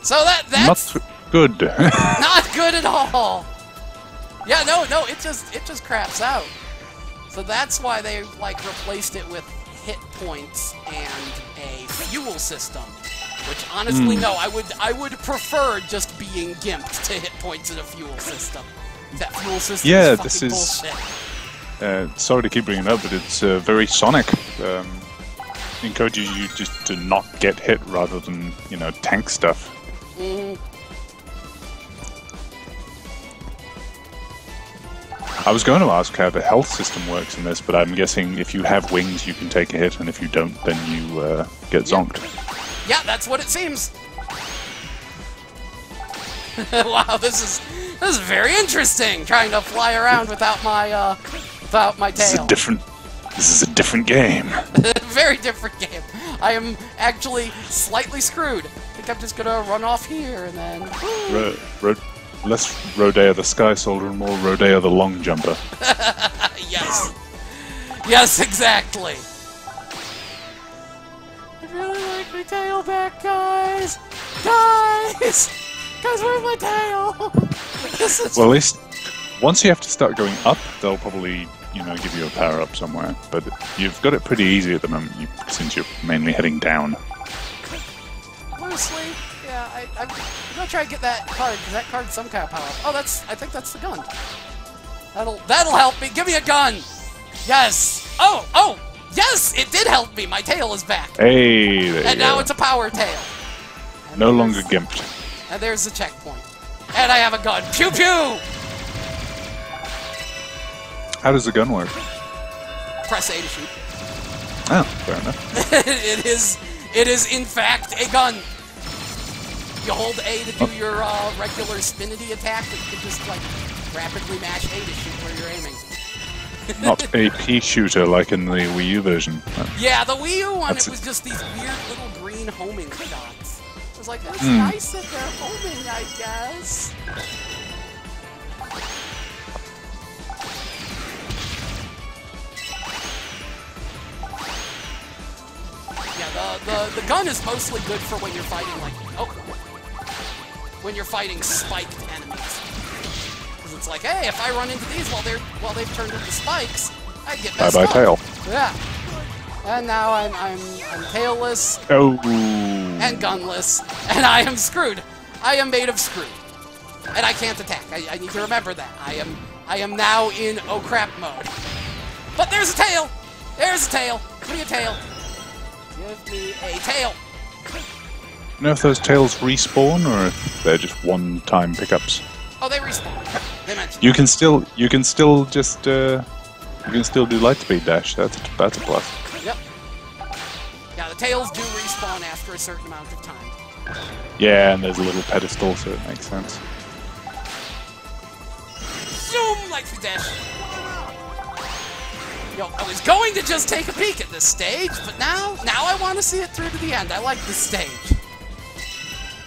So that's Not good. not good at all. Yeah, no, it just craps out. So that's why they like replaced it with hit points and a fuel system. Which honestly, no, I would prefer just being gimped to hit points in a fuel system. That fuel system Yeah, is this fucking is- bullshit. Sorry to keep bringing it up, but it's very Sonic. encourage you just to not get hit rather than, you know, tank stuff. Mhm. I was going to ask how the health system works in this, but I'm guessing if you have wings, you can take a hit, and if you don't, then you get zonked. Yeah, that's what it seems. Wow, this is very interesting. Trying to fly around without my This is tail. This is a different game. Very different game. I am actually slightly screwed. I think I'm just gonna run off here and then. Less Rodea the Sky Soldier and more Rodea the Long Jumper. Yes. Yes, exactly. I'd really like my tail back, guys. Guys, where's my tail? This is. Well, at least once you have to start going up, they'll probably, you know, give you a power up somewhere. But you've got it pretty easy at the moment, since you're mainly heading down. Loosely, yeah. I'm gonna try to get that card because that card's some kind of power up. Oh, I think that's the gun. That'll help me. Give me a gun. Yes. Oh, yes. It did help me. My tail is back. Hey, there And you now go. it's a power tail. And No there's- longer gimped. And there's the checkpoint. And I have a gun. Pew pew! How does the gun work? Press A to shoot. Oh, fair enough. It is in fact a gun. You hold A to do your regular spinity attack, but you can just like rapidly mash A to shoot where you're aiming. Not a pea shooter like in the Wii U version. Yeah, the Wii U one, That's it was just these weird little green homing shots. I was like, that's Hmm. nice that they're homing, I guess. Yeah, the gun is mostly good for when you're fighting, like, when you're fighting spiked enemies. Because it's like, hey, if I run into these while they've turned into spikes, I get messed Bye up. tail. Yeah. And now I'm tailless Oh. and gunless, and I am screwed. I am made of screwed. And I can't attack. I need to remember that. I am now in oh crap mode. But there's a tail! There's a tail! Give me a tail. Give me a tail. You know if those tails respawn or if they're just one-time pickups? Oh, they respawn. They mentioned You can still do Lightspeed dash. That's a plus. Yep. Yeah, the tails do respawn after a certain amount of time. Yeah, and there's a little pedestal, so it makes sense. Zoom! Lightspeed dash. Yo, I was going to just take a peek at this stage, but now I want to see it through to the end. I like this stage.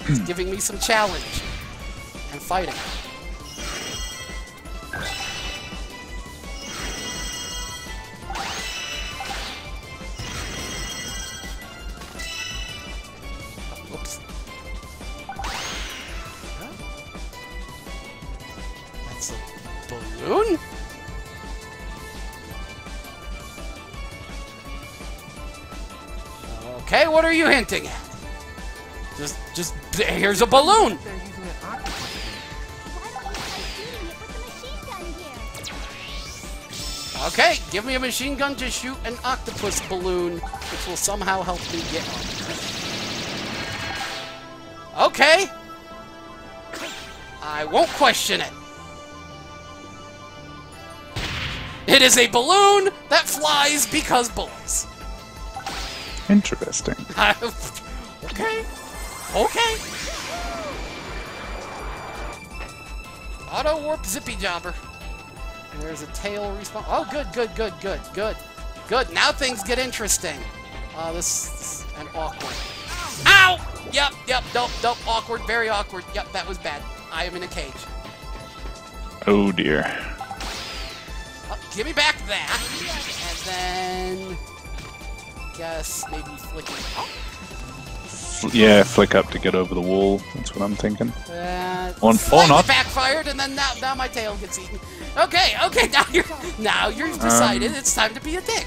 It's giving me some challenge and fighting. Oops. That's a balloon? Okay, what are you hinting at? Just here's a balloon. They're using an octopus again. Why don't we try shooting it with the machine gun here? Okay, give me a machine gun to shoot an octopus balloon, which will somehow help me get on. Okay. I won't question it. It is a balloon that flies because bullets. Interesting. Okay. Okay. Auto warp zippy jobber. And there's a tail respawn. Oh, good. Now things get interesting. This and awkward. Ow! Yep. Dope. Awkward. Very awkward. Yep, that was bad. I am in a cage. Oh dear. Oh, give me back that. And then, guess maybe flicking. Oh. Yeah, flick up to get over the wall. That's what I'm thinking. Or Slightly not. backfired, and then now my tail gets eaten. Okay. Now you've decided it's time to be a dick,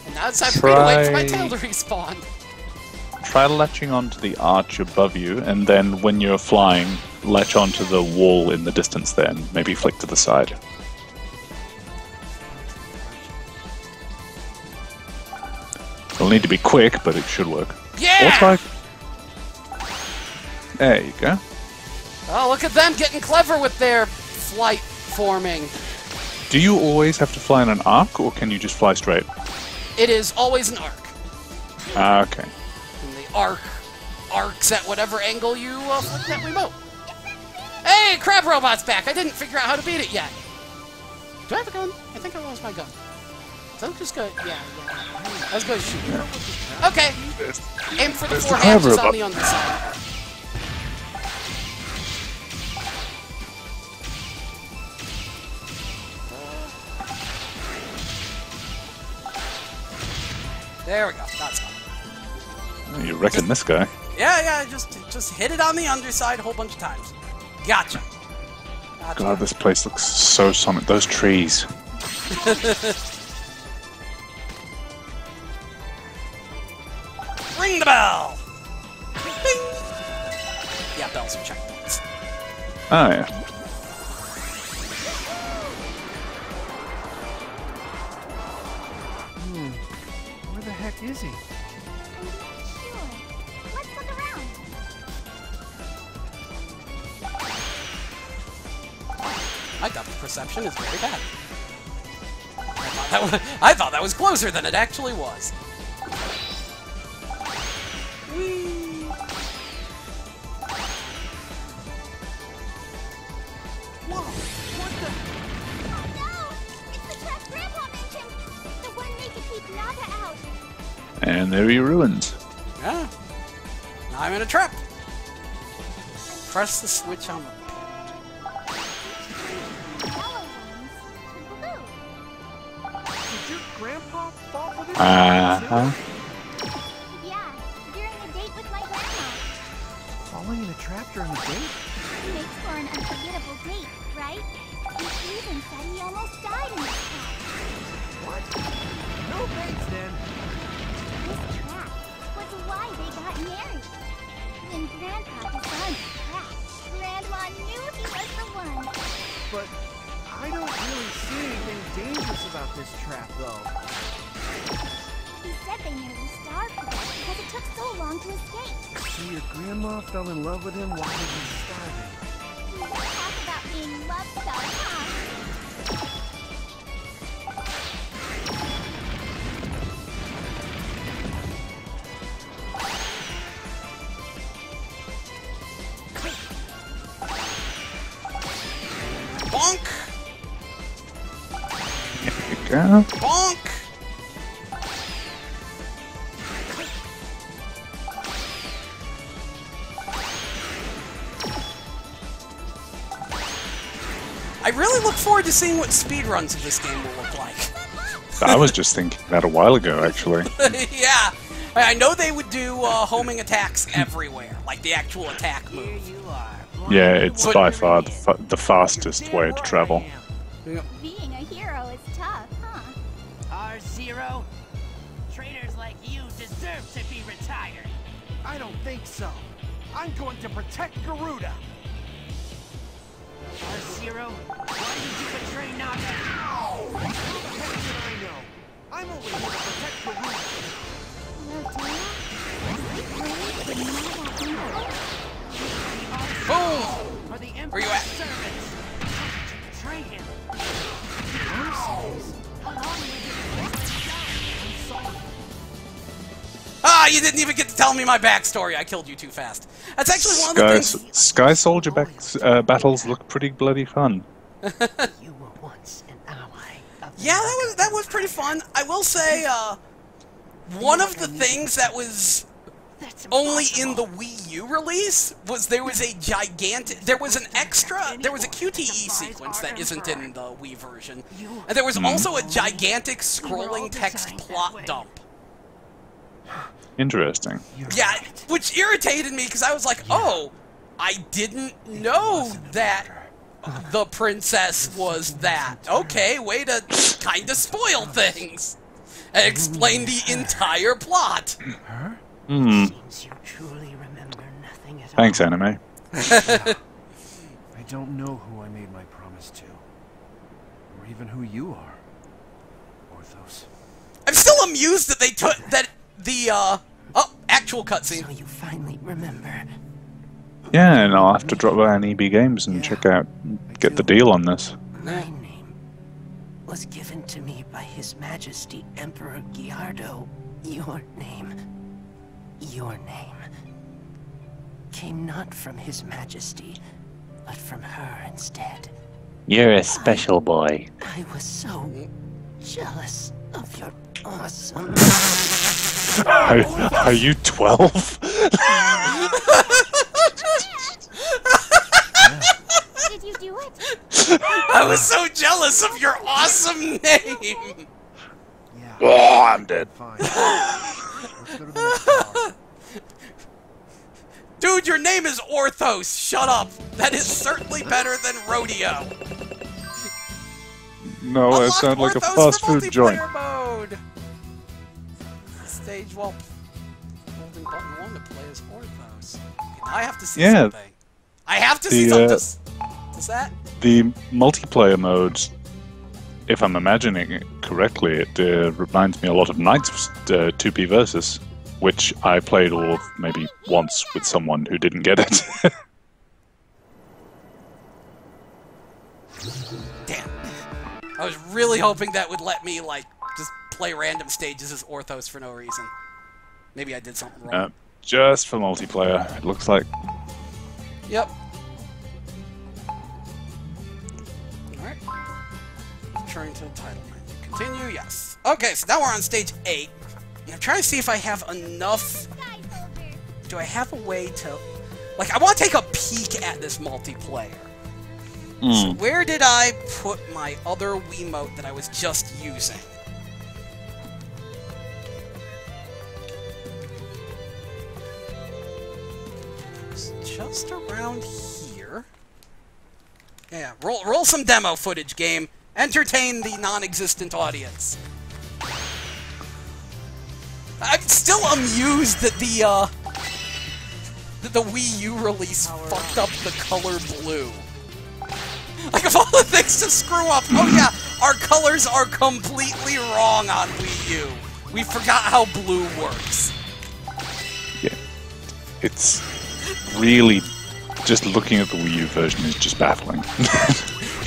and now it's time for me to wait for my tail to respawn. Try latching onto the arch above you, and then when you're flying, latch onto the wall in the distance there, and maybe flick to the side. It'll need to be quick, but it should work. Yeah! What's like? There you go. Oh, look at them getting clever with their flight forming. Do you always have to fly in an arc, or can you just fly straight? It is always an arc. Ah, okay. And the arcs at whatever angle you flick that remote. Hey, Crab Robot's back! I didn't figure out how to beat it yet. Do I have a gun? I think I lost my gun. So I'm just gonna... Yeah. I was gonna shoot. Okay. Aim for the There's 4 the hatches Crab on Robot. the underside. There we go. That's fine. You reckon this guy? Yeah, just hit it on the underside a whole bunch of times. Gotcha. God, this place looks so Sonic. Those trees. Ring the bell! Bing! Yeah, bells are checkpoints. Oh, yeah. Where the heck is he? I'm not sure. Let's look around. My depth perception is very bad. I thought that was closer than it actually was. Whee! Whoa! What the? Oh no! It's the trapped Grandpa mentioned! The one they could keep Naga out! And there are your ruins. Yeah. Now I'm in a trap. Press the switch on the Yellow ones. Blue. Did your grandpa fall for this? Uh-huh. Yeah, during a date with my grandma. Falling in a trap during a date? Makes for an unforgettable date, right? He even said he almost died in this trap. What? No thanks then. This trap was why they got married. When Grandpa designed the trap, Grandma knew he was the one. But I don't really see anything dangerous about this trap, though. He said they nearly starved to death because it took so long to escape. So your grandma fell in love with him while he was starving. Talk about being love stuff, huh? bonk! There you go. Bonk! I really look forward to seeing what speedruns of this game will look like. I was just thinking that a while ago, actually. Yeah, I know they would do homing attacks everywhere, like the actual attack Here move. you are. Yeah, it's But- by far the fastest way to travel. Being a hero is tough, huh? R0, traitors like you deserve to be retired. I don't think so. I'm going to protect Garuda. R0, why did you betray Naga? What the heck did I know? I'm only here to protect Garuda. Boom! Are the Where you Emperor's at? servants? Betray him. Ah, you didn't even get to tell me my backstory. I killed you too fast. That's actually one of the things. Sky Soldier battles look pretty bloody fun. You were once an ally of the Yeah, that was pretty fun. I will say, one of the things that was That's only in the impossible. Wii U release was there was a gigantic, there was a QTE sequence that isn't in the Wii version, and there was also a gigantic scrolling text plot dump. Interesting. Yeah, which irritated me because I was like, oh, I didn't know that the princess was that. Okay, way to kind of spoil things and explain the entire plot. Hmm. Seems you truly remember nothing at all. Thanks, anime. I don't know who I made my promise to. Or even who you are. Orthos. I'm still amused that they took that the actual cutscene. So you finally remember. Yeah, and I'll have to drop by an EB Games and check out, get the deal on this. My name was given to me by His Majesty Emperor Giardo. Your name came not from His Majesty, but from her instead. You're a special boy. I was so jealous of your awesome... Are you 12? Did you do it? I was so jealous of your awesome name. Yeah. Oh, I'm dead. Fine. Let's go to the next tower. Dude, your name is Orthos. Shut up. That is certainly better than Rodeo. No, it Unlock sounds like a Orthos fast for food joint. multiplayer mode. Stage while holding button 1 to play as Orthos. I have to see something. I have to see something. Does that? The multiplayer mode, if I'm imagining it correctly, it reminds me a lot of Knights 2P Versus, which I played all of maybe once with someone who didn't get it. Damn. I was really hoping that would let me, like, just play random stages as Orthos for no reason. Maybe I did something wrong. Just for multiplayer, it looks like. Yep. Alright. Return to the title menu. Continue, yes. Okay, so now we're on stage 8. And I'm trying to see if I have enough... Sky Soldier. Do I have a way to... Like, I want to take a peek at this multiplayer. So where did I put my other Wiimote that I was just using? It's just around here. Yeah, roll some demo footage, game. Entertain the non-existent audience. I'm still amused that the Wii U release fucked up the color blue. Like, of all the things to screw up, oh yeah, our colors are completely wrong on Wii U. We forgot how blue works. Yeah. It's really... Just looking at the Wii U version is just baffling.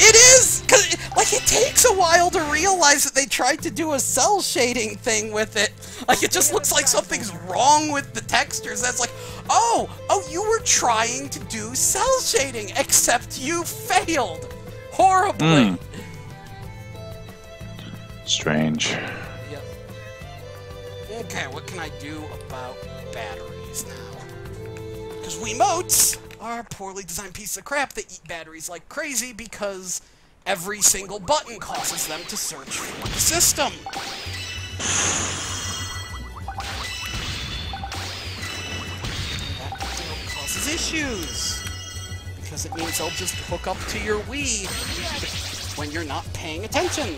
It is! Cause, like, it takes a while to realize that they tried to do a cell shading thing with it. Like, it just looks like something's wrong with the textures. That's like, oh, you were trying to do cell shading, except you failed. Horribly. Strange. Yep. Okay, what can I do about batteries now? Because Wiimotes are poorly designed pieces of crap that eat batteries like crazy because every single button causes them to search for the system. That causes issues. Because it means they'll just hook up to your Wii when you're not paying attention.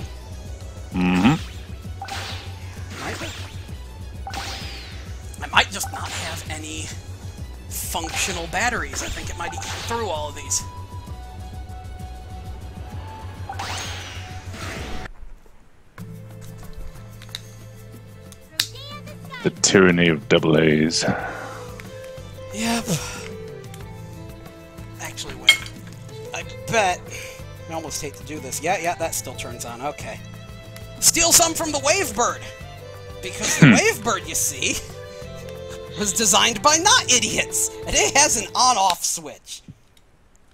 I might just not have any functional batteries. I think it might eat through all of these. The tyranny of double A's. Yep. Actually, wait. I bet... I almost hate to do this. Yeah, that still turns on. Okay. Steal some from the Wavebird! Because the Wavebird, you see, was designed by not idiots, and it has an on-off switch,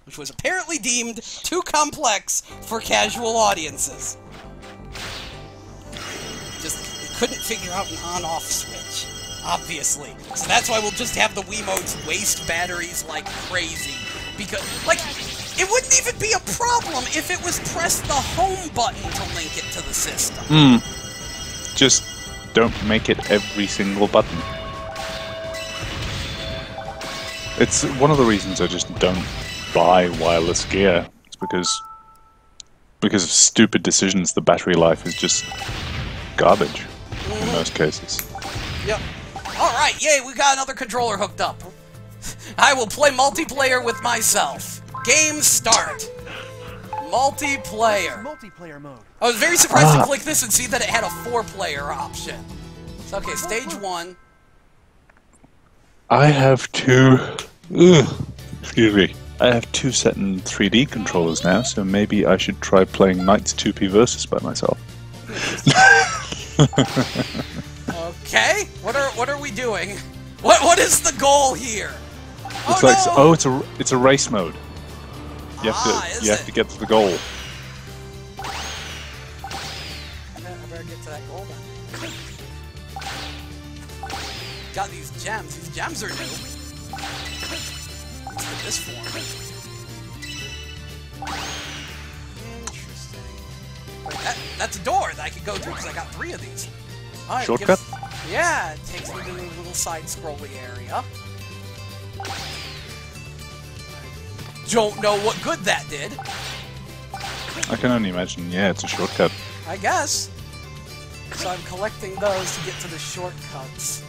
which was apparently deemed too complex for casual audiences. Just couldn't figure out an on-off switch, obviously. So that's why we'll just have the Wiimotes waste batteries like crazy. Because, like, it wouldn't even be a problem if it was press the home button to link it to the system. Just don't make it every single button. It's one of the reasons I just don't buy wireless gear. It's because of stupid decisions. The battery life is just garbage in most cases. Yep. Alright, yay, we got another controller hooked up. I will play multiplayer with myself. Game start. Multiplayer. Multiplayer mode. I was very surprised to click this and see that it had a 4-player option. So, okay, stage 1. I have two. Excuse me. I have two set in 3D controllers now, so maybe I should try playing Knights 2P Versus by myself. Okay, what are we doing? What is the goal here? It's oh, like no! it's a race mode. You have to get to the goal. I better get to that goal then. Got these gems. These gems are new. Let's get this form. Interesting. Wait, that's a door that I could go through because I got 3 of these. Right, Shortcut? Yeah, it takes me to the little side-scrolly area. Don't know what good that did. I can only imagine. Yeah, it's a shortcut. I guess. So I'm collecting those to get to the shortcuts. I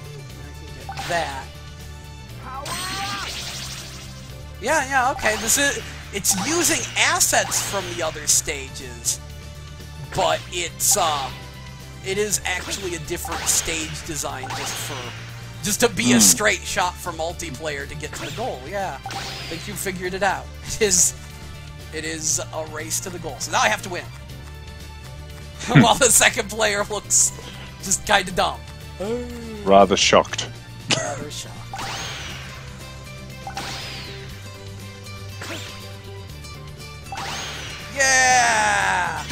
can get that. Yeah, okay. It's using assets from the other stages, but it is actually a different stage design just to be a straight shot for multiplayer to get to the goal. Yeah, I think you figured it out. It is a race to the goal. So now I have to win. While the second player looks just kind of dumb. Rather shocked. Rather shocked. Yeah!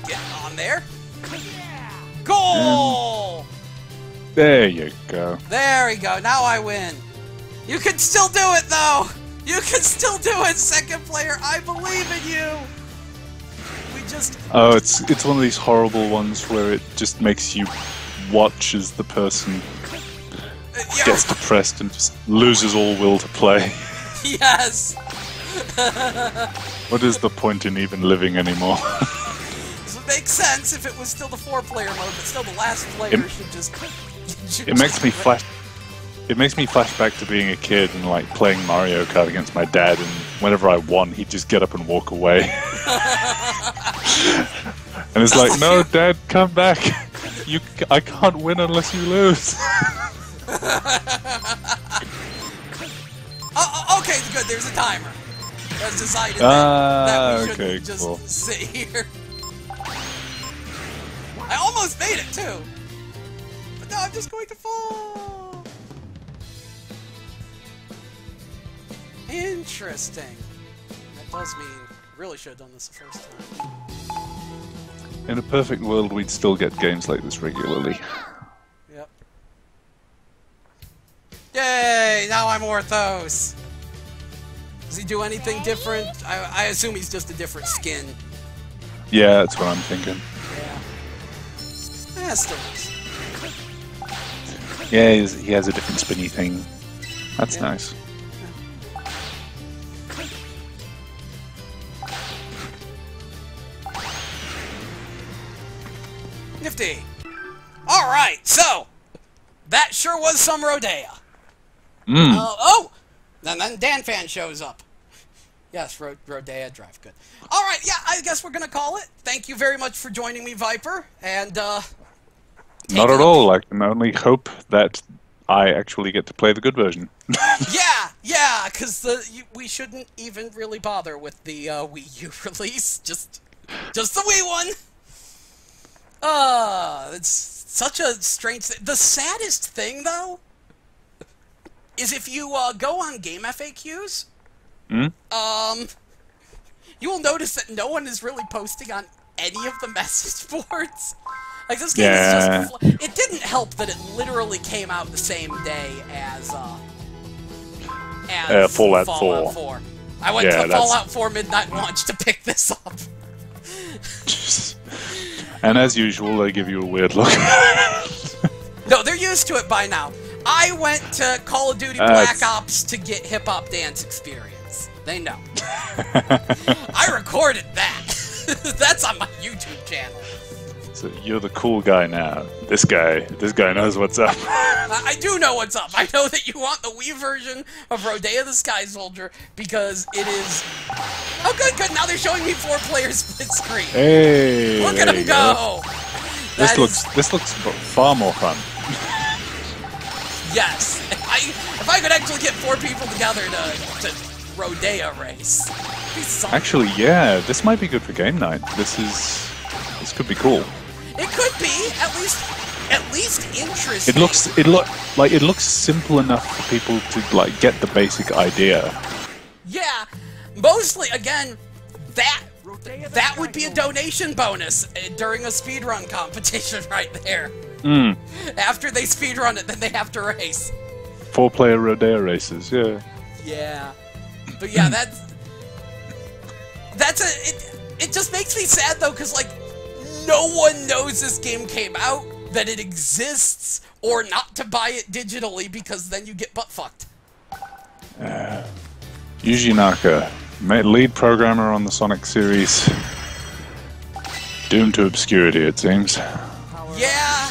Get on there. Goal! There you go. There we go. Now I win. You can still do it, though. You can still do it, second player. I believe in you. We just... Oh, it's one of these horrible ones where it just makes you watch as the person gets depressed and just loses all will to play. Yes. What is the point in even living anymore? This would make sense if it was still the 4-player mode, but still the last player should just... It makes me flash. It makes me flash back to being a kid and like playing Mario Kart against my dad, and whenever I won, he'd just get up and walk away. And it's like, no, Dad, come back. I can't win unless you lose. Okay, good. There's a timer. That's decided that we shouldn't just sit here. I almost made it too, but now I'm just going to fall. Interesting. That does mean really should have done this the first time. In a perfect world, we'd still get games like this regularly. Yep. Yay! Now I'm Orthos. Does he do anything different? I assume he's just a different skin. Yeah, that's what I'm thinking. Yeah, still is. Yeah, he has a different spinny thing. That's nice. Nifty. Alright, so that sure was some Rodea. Oh! And then Dan-Fan shows up. Yes, Rodea Drive, good. Alright, yeah, I guess we're gonna call it. Thank you very much for joining me, Viper, and, Not at all, I can only hope that I actually get to play the good version. Yeah, because we shouldn't even really bother with the Wii U release, just the Wii one! It's such a strange thing. The saddest thing, though, is if you go on Game FAQs, you will notice that no one is really posting on any of the message boards. Like, this game is just... It didn't help that it literally came out the same day as Fallout 4. I went to Fallout 4 midnight launch to pick this up. And as usual, they give you a weird look. No, they're used to it by now. I went to Call of Duty Black Ops to get hip-hop dance experience. They know. I recorded that. That's on my YouTube channel. So you're the cool guy now. This guy knows what's up. I do know what's up. I know that you want the Wii version of Rodea the Sky Soldier because it is... Oh, good. Now they're showing me 4-player split screen. Hey, Look at there him you go. This looks far more fun. Yes. If I could actually get 4 people together to Rodea race. It'd be something. Actually, yeah, this might be good for game night. This could be cool. It could be at least interesting. It looks simple enough for people to like get the basic idea. Yeah, mostly again that would be a donation bonus during a speedrun competition right there. After they speedrun it, then they have to race. 4-player Rodea races, yeah. Yeah, but yeah, it just makes me sad though, because like no one knows this game came out, that it exists, or not to buy it digitally because then you get butt fucked. Yuji Naka, lead programmer on the Sonic series. Doomed to obscurity, it seems. Yeah.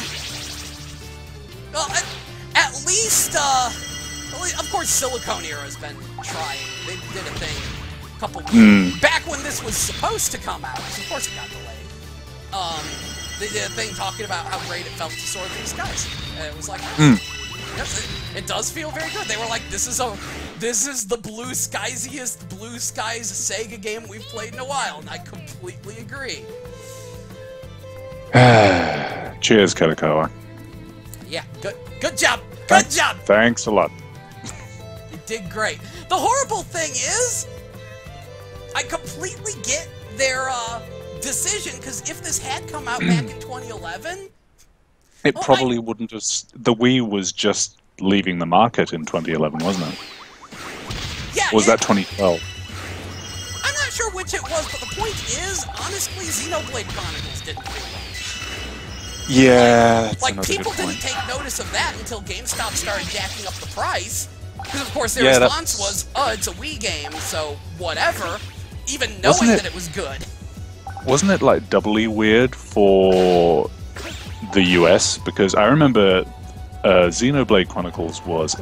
Well, at least, of course, Silicone Era has been trying. They did a thing a couple weeks back when this was supposed to come out. So of course, it got delayed. They did a thing talking about how great it felt to soar through the skies. And it was like, yes, it does feel very good. They were like, this is the blue skiesiest blue skies Sega game we've played in a while, and I completely agree. Cheers, Kadakawa. Yeah, good job. Good job. Thanks a lot. You did great. The horrible thing is, I completely get their decision, because if this had come out back in 2011, it probably wouldn't have. The Wii was just leaving the market in 2011, wasn't it? Yeah. Or was that 2012? I'm not sure which it was, but the point is, honestly, Xenoblade Chronicles didn't do well. Yeah, that's like another people good point. didn't take notice of that until GameStop started jacking up the price. Because of course their response was, "Oh, it's a Wii game, so whatever." Even knowing that it was good. Wasn't it like doubly weird for the US? Because I remember Xenoblade Chronicles was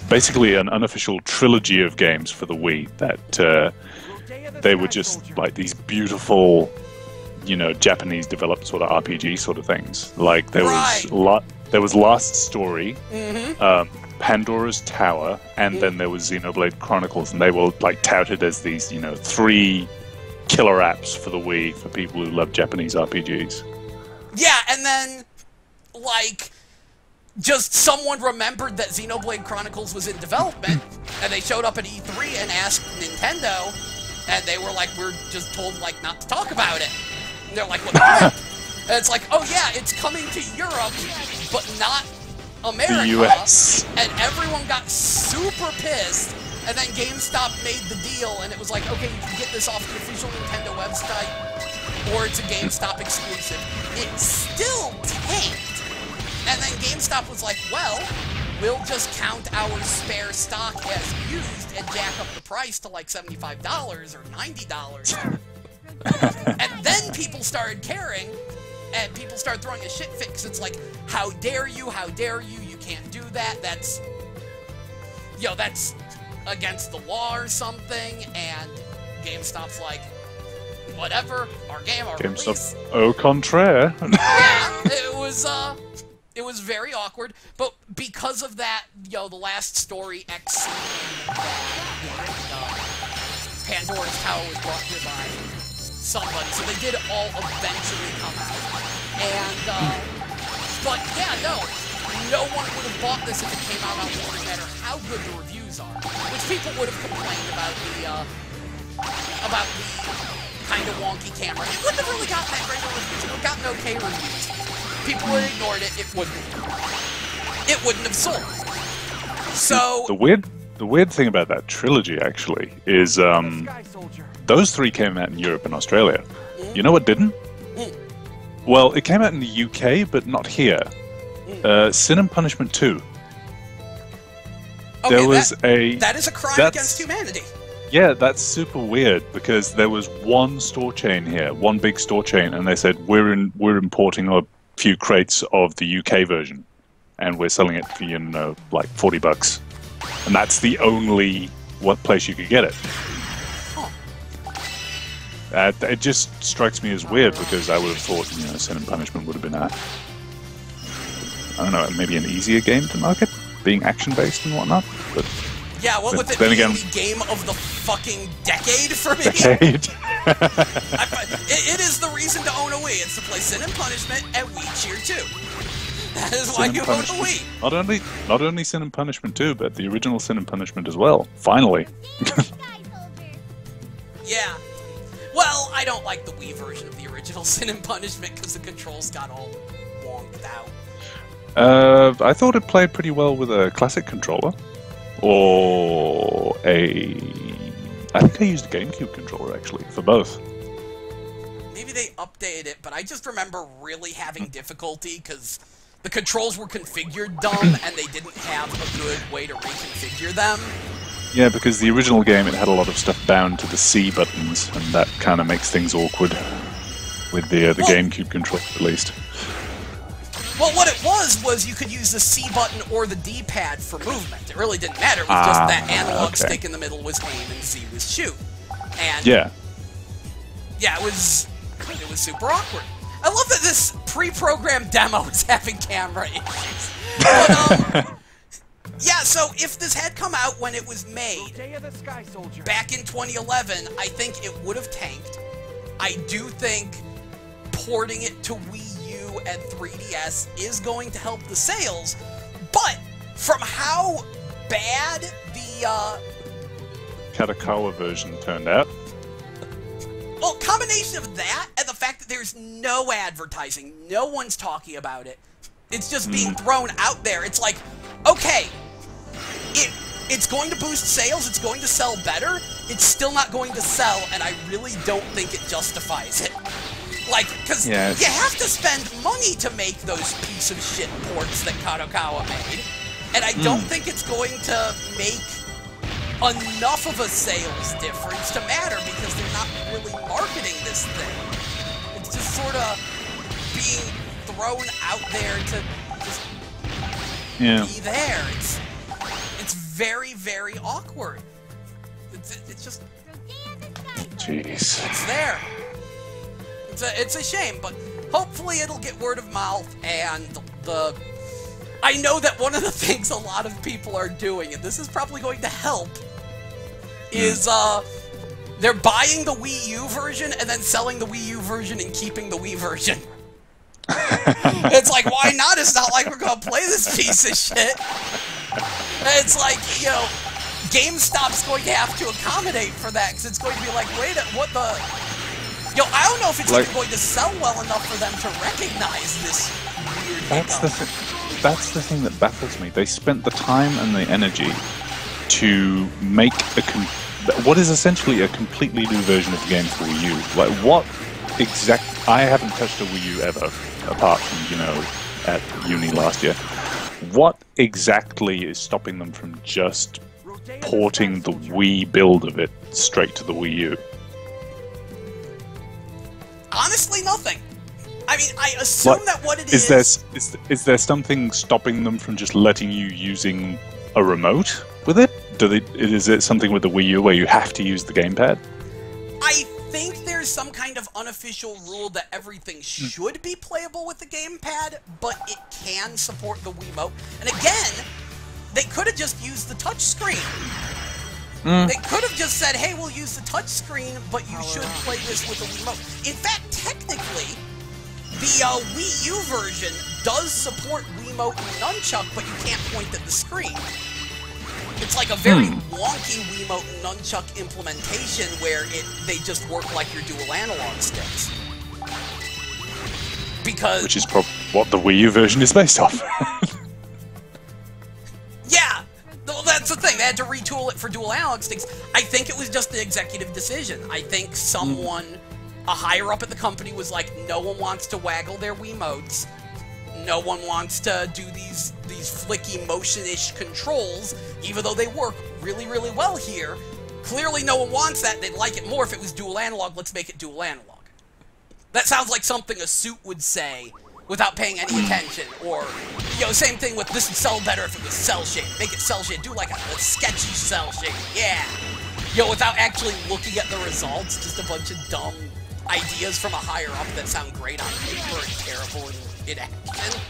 basically an unofficial trilogy of games for the Wii that they were just like these beautiful, Japanese developed sort of RPG sort of things. Like there was Last Story, Pandora's Tower, and then there was Xenoblade Chronicles, and they were like touted as these 3 killer apps for the Wii for people who love Japanese RPGs. Yeah, and then like just someone remembered that Xenoblade Chronicles was in development, and they showed up at E3 and asked Nintendo, and they were like, "We're just told like not to talk about it." And they're like, "What?" And it's like, "Oh yeah, it's coming to Europe, but not America." The US. And everyone got super pissed. And then GameStop made the deal, and it was like, okay, you can get this off the official Nintendo website, or it's a GameStop exclusive. It still tanked. And then GameStop was like, well, we'll just count our spare stock as used and jack up the price to like $75 or $90. And then people started caring, and people started throwing a shit fit, because it's like, how dare you, you can't do that, that's against the law or something, and GameStop's like, whatever, our game, our release. Au contraire. Yeah, it was very awkward, but because of that, the Last Story X Pandora's Tower was brought here by somebody, so they did all eventually come out. And, but yeah, no one would have bought this if it came out on Wii, no matter how good the reviews are. Which people would have complained about the kind of wonky camera. It wouldn't have really gotten that great of reviews. It would have gotten okay reviews. People would have ignored it. It wouldn't have sold. So the weird thing about that trilogy actually is those 3 came out in Europe and Australia. You know what didn't? Well, it came out in the UK, but not here. Sin and Punishment 2. Okay, there was that is a crime against humanity. Yeah, that's super weird because there was one store chain here, one big store chain, and they said we're importing a few crates of the UK version, and we're selling it for like $40, and that's the only place you could get it. It just strikes me as weird because I would have thought Sin and Punishment would have been I don't know, maybe an easier game to market, being action based and whatnot, but. Yeah, what with it then being again, the game of the fucking decade for me? Decade. It is the reason to own a Wii. It's to play Sin and Punishment and Wii Cheer 2. That is why you own a Wii. Not only Sin and Punishment 2, but the original Sin and Punishment as well. Finally. Yeah. Well, I don't like the Wii version of the original Sin and Punishment because the controls got all wonked out. I thought it played pretty well with a classic controller. Or I think I used a GameCube controller, actually, for both. Maybe they updated it, but I just remember really having difficulty because the controls were configured dumb and they didn't have a good way to reconfigure them. Yeah, because the original game, it had a lot of stuff bound to the C buttons, and that kind of makes things awkward with the GameCube controller, at least. Well, what it was you could use the C button or the D-pad for movement. It really didn't matter. It was just that analog stick in the middle was aim and Z was shoot. And yeah, it was super awkward. I love that this pre-programmed demo is having camera issues. But, yeah, so if this had come out when it was made, back in 2011, I think it would have tanked. I do think porting it to Wii U and 3DS is going to help the sales, but from how bad the Kadokawa version turned out. Well, combination of that and the fact that there's no advertising, no one's talking about it. It's just being thrown out there. It's like, okay, it's going to boost sales, it's going to sell better, it's still not going to sell, and I really don't think it justifies it. Like, because you have to spend money to make those piece of shit ports that Kadokawa made, and I don't think it's going to make enough of a sales difference to matter because they're not really marketing this thing. It's just sort of being thrown out there to just be there. It's very, very awkward. It's just... Jeez. It's there. It's a shame, but hopefully it'll get word of mouth, and I know that one of the things a lot of people are doing, and this is probably going to help, is they're buying the Wii U version and then selling the Wii U version and keeping the Wii version. It's like, why not? It's not like we're gonna play this piece of shit. It's like, GameStop's going to have to accommodate for that, because it's going to be like, wait, what the... I don't know if it's even going to sell well enough for them to recognize this weird That's the thing that baffles me. They spent the time and the energy to make what is essentially a completely new version of the game for Wii U. Like, what exact... I haven't touched a Wii U ever, apart from, at uni last year. What exactly is stopping them from just porting the Wii build of it straight to the Wii U? Honestly, nothing. I mean, I assume that what it is... Is there something stopping them from just letting you using a remote with it? Is it something with the Wii U where you have to use the gamepad? I think there's some kind of unofficial rule that everything should be playable with the gamepad, but it can support the Wiimote. And again, they could have just used the touchscreen. They could have just said, hey, we'll use the touchscreen, but you should play this with the Wiimote. In fact, technically, the Wii U version does support Wiimote and Nunchuck, but you can't point at the screen. It's like a very wonky Wiimote and Nunchuck implementation where they just work like your dual analog sticks. Which is probably what the Wii U version is based off. Yeah! Well, that's the thing. They had to retool it for dual analog sticks. I think it was just an executive decision. I think someone, a higher up at the company, was like, no one wants to waggle their Wiimotes. No one wants to do these flicky motion-ish controls, even though they work really, really well here. Clearly no one wants that. They'd like it more if it was dual analog. Let's make it dual analog. That sounds like something a suit would say without paying any attention. Or, same thing with this would sell better if it was cell shaded. Make it cell shaded. Do like a sketchy cell shading. Yeah. Without actually looking at the results, just a bunch of dumb ideas from a higher up that sound great on paper and terrible in action.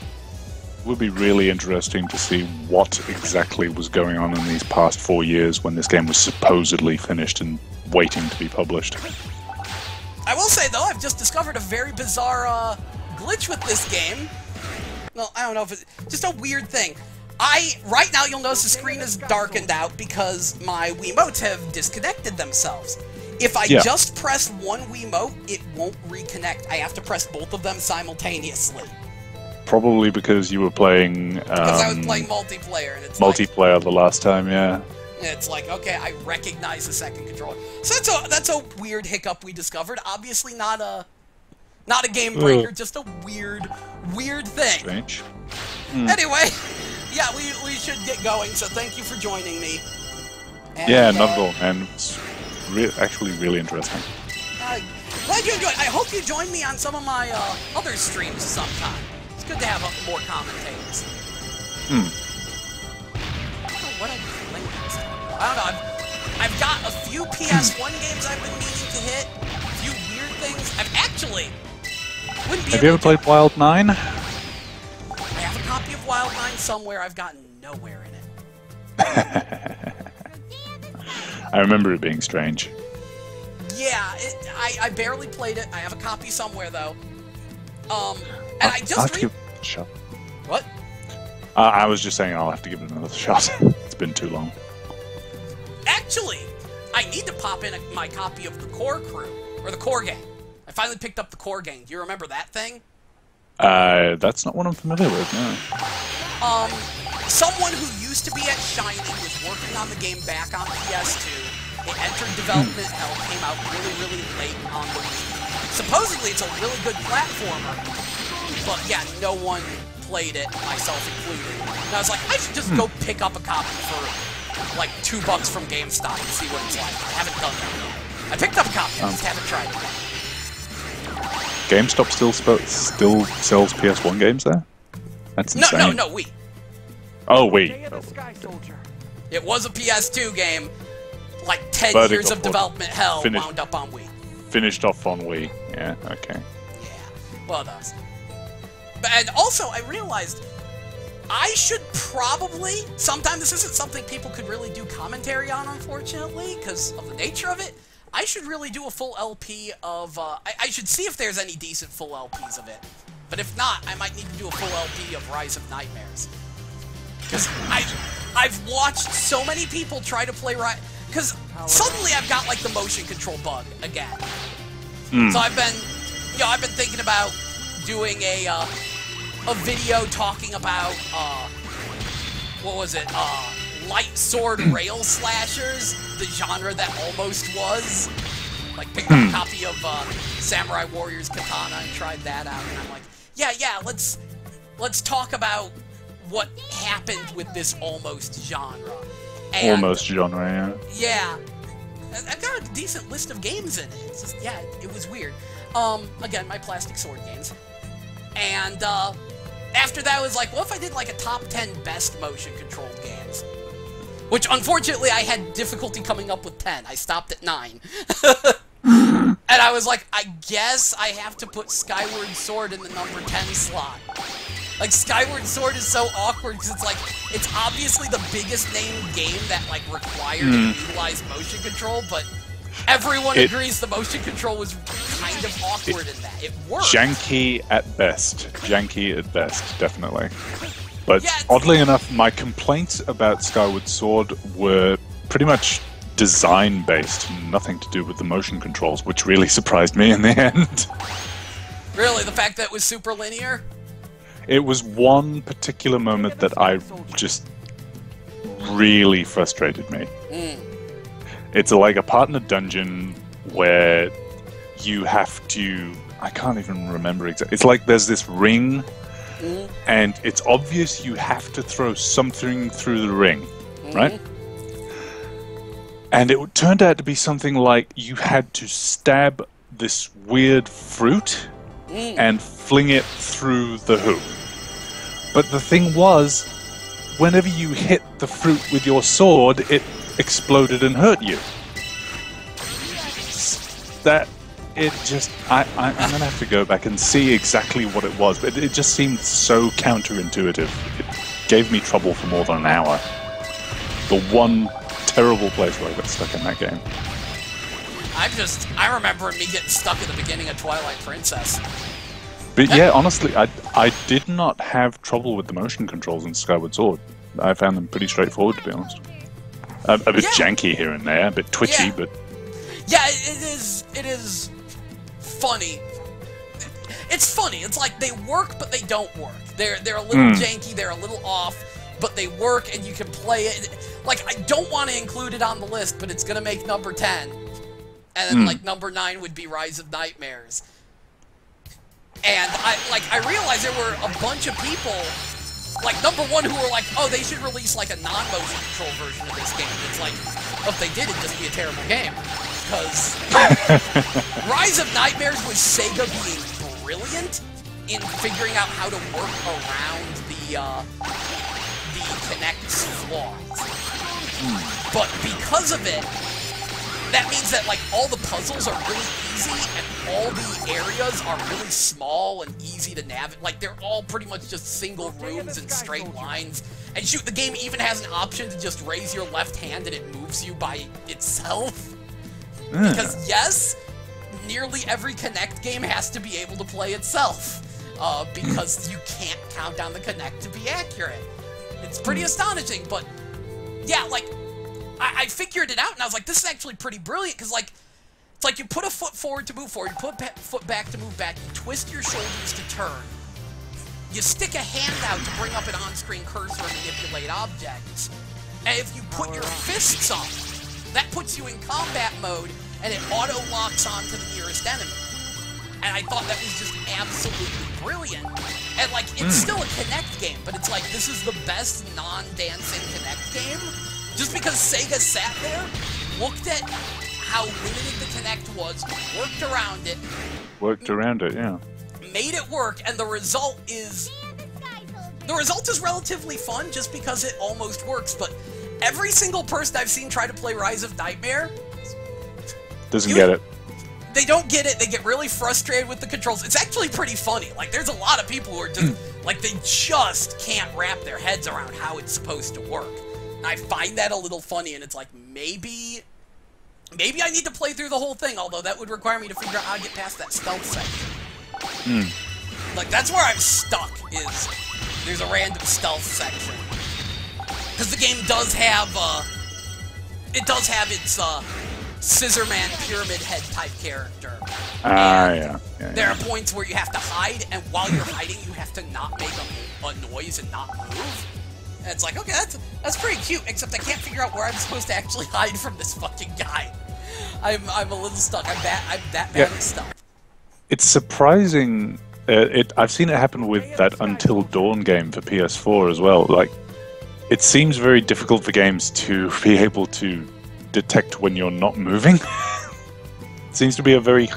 It would be really interesting to see what exactly was going on in these past 4 years when this game was supposedly finished and waiting to be published. I will say, though, I've just discovered a very bizarre glitch with this game. Well, I don't know if it's just a weird thing. Right now, you'll notice the screen is darkened out because my Wiimotes have disconnected themselves. If I just press one Wiimote, it won't reconnect. I have to press both of them simultaneously. Probably because you were playing... because I was playing multiplayer, and it's multiplayer the last time, yeah. It's like, okay, I recognize the second controller. So that's a weird hiccup we discovered. Obviously not a game breaker, just a weird thing. Strange. Anyway, yeah, we should get going, so thank you for joining me. And, yeah, not at all, man. It's actually really interesting. Glad you enjoyed. I hope you join me on some of my other streams sometime. It's good to have more commentators. I don't know what I've been playing this time. I don't know. I've got a few PS1 games I've been meaning to hit. A few weird things. I've actually wouldn't be. Have you ever played Wild 9? I have a copy of Wild 9 somewhere. I've gotten nowhere in it. I remember it being strange. Yeah, I barely played it. I have a copy somewhere though. And I just give it a shot. What? I was just saying I'll have to give it another shot. It's been too long. Actually, I need to pop in my copy of the Core Crew, or the Core Gang. I finally picked up the Core Gang. Do you remember that thing? That's not what I'm familiar with, no. Someone who used to be at Shining was working on the game back on PS2. It entered development hell, came out really late on the Wii. Supposedly it's a really good platformer, but yeah, no one played it, myself included. And I was like, I should just go pick up a copy for like $2 from GameStop and see what it's like. I haven't done that yet. I picked up a copy, I just haven't tried it yet. GameStop still sells PS1 games there? That's insane. No, Wii. Oh, Wii. Day of the Sky Soldier. It was a PS2 game. Like 10 But it years got of development hell finished. wound up on Wii. Finished off on Wii. Yeah, okay. Yeah, well, that's. And also, I realized I should probably. Sometime this isn't something people could really do commentary on, unfortunately, because of the nature of it. I should really do a full LP of. I should see if there's any decent full LPs of it. But if not, I might need to do a full LP of Rise of Nightmares. Because I've watched so many people try to play Rise. Because suddenly I've got like the motion control bug again. So I've been thinking about doing a video talking about what was it? Light sword rail slashers, the genre that almost was. Like picked up a copy of Samurai Warriors Katana and tried that out, and I'm like, yeah, let's talk about what happened with this almost genre. And, Almost genre, yeah. yeah. I've got a decent list of games in it. It's just, yeah, it was weird. Again, my plastic sword games. And, after that, I was like, what if I did, like, a top 10 best motion-controlled games? Which, unfortunately, I had difficulty coming up with 10. I stopped at 9. And I was like, I guess I have to put Skyward Sword in the number 10 slot. Like, Skyward Sword is so awkward because it's like, it's obviously the biggest named game that, like, required and utilized motion control, but everyone agrees the motion control was kind of awkward in that. It worked. Janky at best, definitely. But Yeah, oddly enough, my complaints about Skyward Sword were pretty much design-based, nothing to do with the motion controls, which really surprised me in the end. Really, the fact that it was super linear? It was one particular moment that I just really frustrated me. It's like a partner dungeon where you have to... I can't even remember exactly. It's like there's this ring, and it's obvious you have to throw something through the ring, right? And it turned out to be something like you had to stab this weird fruit and fling it through the hoop. But the thing was, whenever you hit the fruit with your sword, it exploded and hurt you. That it just I'm gonna have to go back and see exactly what it was, but it just seemed so counterintuitive. It gave me trouble for more than an hour. The one terrible place where I got stuck in that game. I remember me getting stuck at the beginning of Twilight Princess. But yeah, honestly, I did not have trouble with the motion controls in Skyward Sword. I found them pretty straightforward, to be honest. A bit janky here and there, a bit twitchy, but... Yeah, it is funny. It's funny. It's like they work, but they don't work. They're a little janky, they're a little off, but they work and you can play it. Like, I don't want to include it on the list, but it's going to make number 10. And then, like, number 9 would be Rise of Nightmares. And I realized there were a bunch of people, like, number 1, who were like, oh, they should release, like, a non-motion control version of this game. It's like, if they did, it'd just be a terrible game. Because Rise of Nightmares was Sega being brilliant in figuring out how to work around the Kinect's flaws. But because of it, that means that, like, all the puzzles are really easy, and all the areas are really small and easy to navigate. Like, they're all pretty much just single rooms and straight lines. And shoot, the game even has an option to just raise your left hand and it moves you by itself. Because, yes, nearly every Kinect game has to be able to play itself. Because you can't count on the Kinect to be accurate. It's pretty astonishing, but, yeah, like... I figured it out, and I was like, this is actually pretty brilliant, because, like, it's like you put a foot forward to move forward, you put a foot back to move back, you twist your shoulders to turn, you stick a hand out to bring up an on-screen cursor and manipulate objects, and if you put your fists up, that puts you in combat mode, and it auto-locks onto the nearest enemy. And I thought that was just absolutely brilliant. And, like, it's still a Kinect game, but it's like, this is the best non-dancing Kinect game. Just because Sega sat there, looked at how limited the Kinect was, worked around it. Worked around it, yeah. Made it work, and the result is... The result is relatively fun, just because it almost works, but every single person I've seen try to play Rise of Nightmare... Doesn't get it. They don't get it, they get really frustrated with the controls. It's actually pretty funny. Like, there's a lot of people who are just... like, they just can't wrap their heads around how it's supposed to work. And I find that a little funny, and it's like, maybe I need to play through the whole thing, although that would require me to figure out how to get past that stealth section. Like, that's where I'm stuck, is there's a random stealth section. Because the game does have, it does have its, Scissorman Pyramid Head type character. Yeah. There are points where you have to hide, and while you're hiding, you have to not make a noise and not move. And it's like, okay, that's pretty cute, except I can't figure out where I'm supposed to actually hide from this fucking guy. I'm a little stuck. I'm that bad at stuff. It's surprising. I've seen it happen with that Until Dawn game for PS4 as well. Like, it seems very difficult for games to be able to detect when you're not moving. It seems to be a very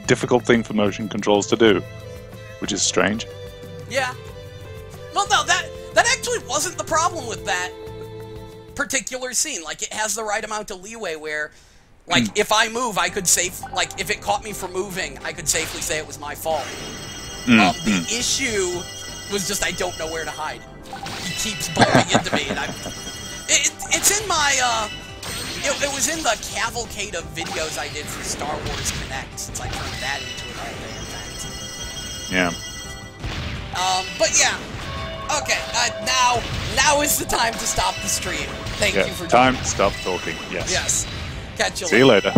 difficult thing for motion controls to do, which is strange. Yeah. Well, no, that actually wasn't the problem with that particular scene. Like, it has the right amount of leeway where, like, if I move, I could like, if it caught me for moving, I could safely say it was my fault. The issue was just I don't know where to hide. He keeps bumping into me, and it's in my, it was in the cavalcade of videos I did for Star Wars Kinect, since I turned that into an all-day event. Yeah. But yeah. Okay, now is the time to stop the stream. Thank you for time to stop talking, yes. Yes. Catch you later. See you later.